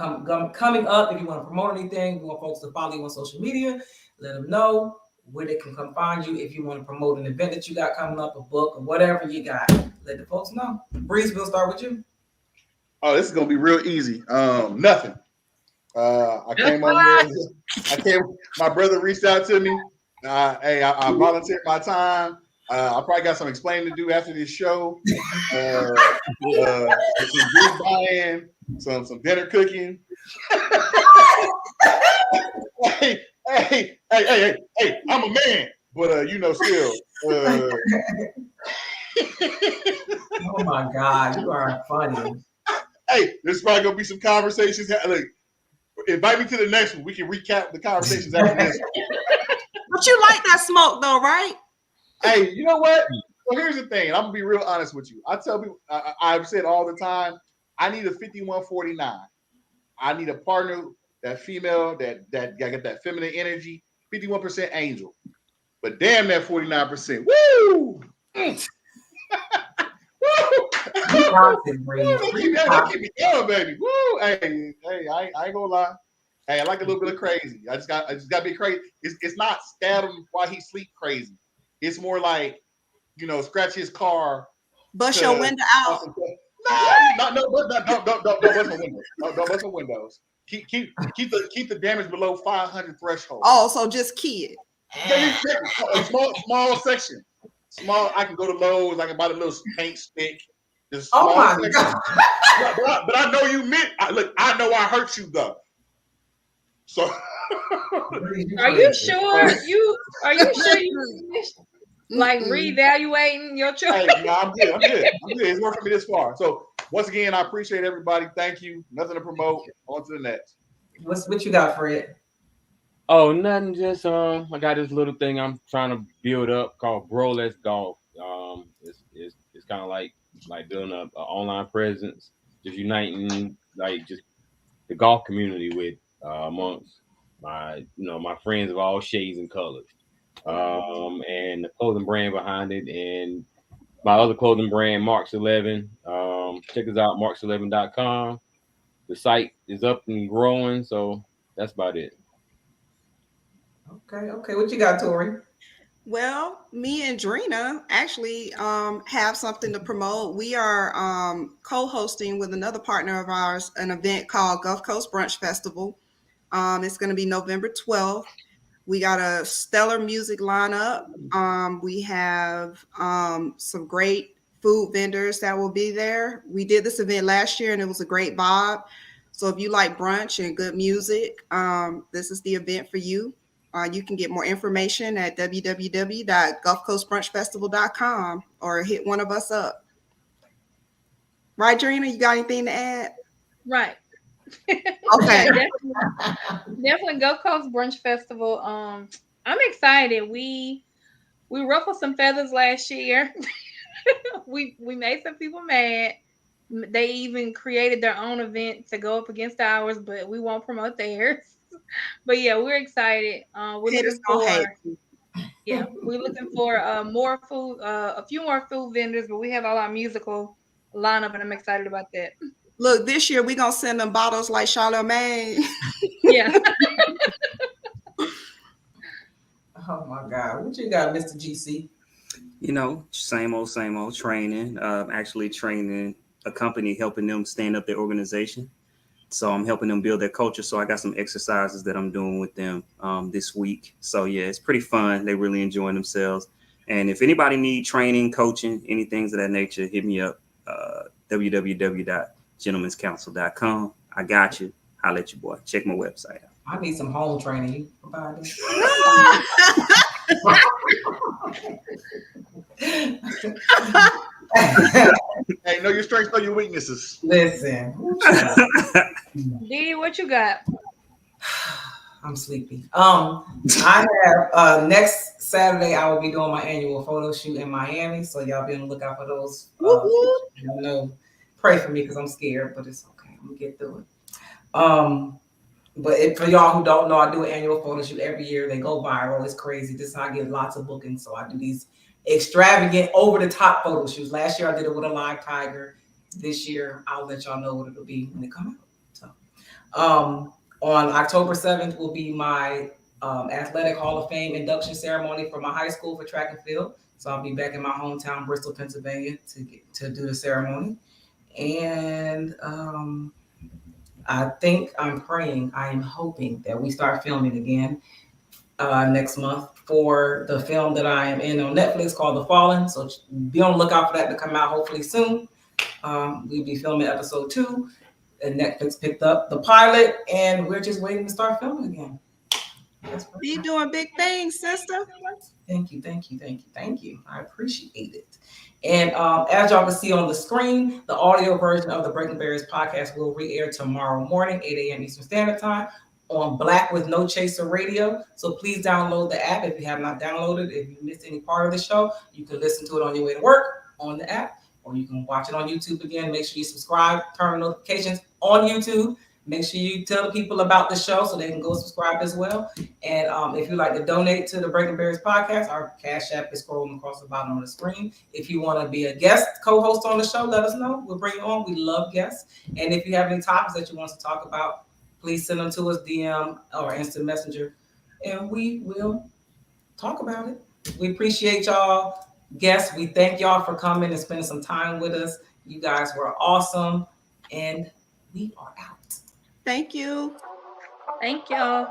coming up. If you want to promote anything, you want folks to follow you on social media, let them know where they can come find you. If you want to promote an event that you got coming up, a book or whatever you got, let the folks know. Breeze, we'll start with you. Oh, this is gonna be real easy. Nothing. I came on here. My brother reached out to me. I volunteered my time. I probably got some explaining to do after this show. Some drink buying, some dinner cooking. Hey, I'm a man, but still. Oh my God, you are funny. Hey, there's probably gonna be some conversations. Look, invite me to the next one. We can recap the conversations after this. But you like that smoke though, right? Hey, you know what? So here's the thing. I'm gonna be real honest with you. I tell people, I've said all the time, I need a 5149. I need a partner, that female, that got that feminine energy. 51% angel, but damn that 49%. Woo! That keep me going, baby. Woo! Hey, I ain't gonna lie. Hey, I like a little bit of crazy. I just got to be crazy. It's not stab him while he sleep crazy. It's more like, scratch his car, bust your window out. No, don't bust my windows. Don't bust my windows. Keep the damage below 500 threshold. Oh, so just key it. A small section. Small. I can go to Lowe's. I can buy the little paint stick. Oh my God! But I know you meant. I know I hurt you though. So, are you sure you like reevaluating your choice? Hey, no, I'm good. It's working for me this far. So once again, I appreciate everybody. Thank you. Nothing to promote. On to the next. What you got, Fred? Oh, nothing. Just I got this little thing I'm trying to build up called Bro Let's Golf. It's kind of like building an online presence, just uniting just the golf community with amongst my friends of all shades and colors, and the clothing brand behind it, and my other clothing brand, Marks 11. Check us out, marks11.com. The site is up and growing, so that's about it. Okay. What you got, Tori? Well, me and Drena actually have something to promote. We are co-hosting with another partner of ours an event called Gulf Coast Brunch Festival. It's going to be November 12th. We got a stellar music lineup. We have some great food vendors that will be there. We did this event last year and it was a great vibe. So if you like brunch and good music, this is the event for you. You can get more information at www.gulfcoastbrunchfestival.com or hit one of us up. Right, Drena, you got anything to add? Right. Okay. Definitely Gulf Coast Brunch Festival. I'm excited. We ruffled some feathers last year. we made some people mad. They even created their own event to go up against ours, but we won't promote theirs. But yeah, we're excited. We're looking for more food, a few more food vendors, but we have all our musical lineup, and I'm excited about that. Look, this year we're gonna send them bottles like Charlemagne. Yeah. Oh my God, what you got, Mr. GC? Same old training. Actually training a company, helping them stand up their organization. So I'm helping them build their culture. So I got some exercises that I'm doing with them this week. So yeah, it's pretty fun. They really enjoying themselves. And if anybody need training, coaching, anything of that nature, hit me up. www.gentlemen'scouncil.com. I got you. I'll let you, boy. Check my website out. I need some home training. You provide that? Hey, know your strengths, know your weaknesses. Listen. D, what you got? I'm sleepy. I have next Saturday I will be doing my annual photo shoot in Miami, so y'all be on the lookout for those. Pray for me because I'm scared, but it's okay. I'm gonna get through it. But for y'all who don't know, I do an annual photo shoot every year. They go viral. It's crazy. This time I get lots of bookings, so I do these extravagant, over-the-top photo shoots. Last year I did it with a live tiger. This year I'll let y'all know what it'll be when it comes out. So, on October 7th will be my Athletic Hall of Fame induction ceremony for my high school for track and field. So I'll be back in my hometown, Bristol, Pennsylvania, to do the ceremony. And I think I'm hoping that we start filming again next month for the film that I am in on Netflix called The Fallen. So be on the lookout for that to come out hopefully soon. We'll be filming episode 2, and Netflix picked up the pilot, and we're just waiting to start filming again. Be doing big things, sister. Thank you. I appreciate it. And as y'all can see on the screen, the audio version of the Breaking Barriers podcast will re-air tomorrow morning, 8 a.m. Eastern Standard Time on Black with No Chaser Radio. So please download the app if you have not downloaded. If you missed any part of the show, you can listen to it on your way to work on the app, or you can watch it on YouTube again. Make sure you subscribe, turn notifications on YouTube. Make sure you tell the people about the show so they can go subscribe as well. And if you'd like to donate to the Breaking Barriers podcast, our Cash App is scrolling across the bottom of the screen. If you want to be a guest co-host on the show, let us know. We'll bring you on. We love guests. And if you have any topics that you want us to talk about, please send them to us, DM or instant messenger, and we will talk about it. We appreciate y'all guests. We thank y'all for coming and spending some time with us. You guys were awesome, and we are out. Thank you. Thank y'all.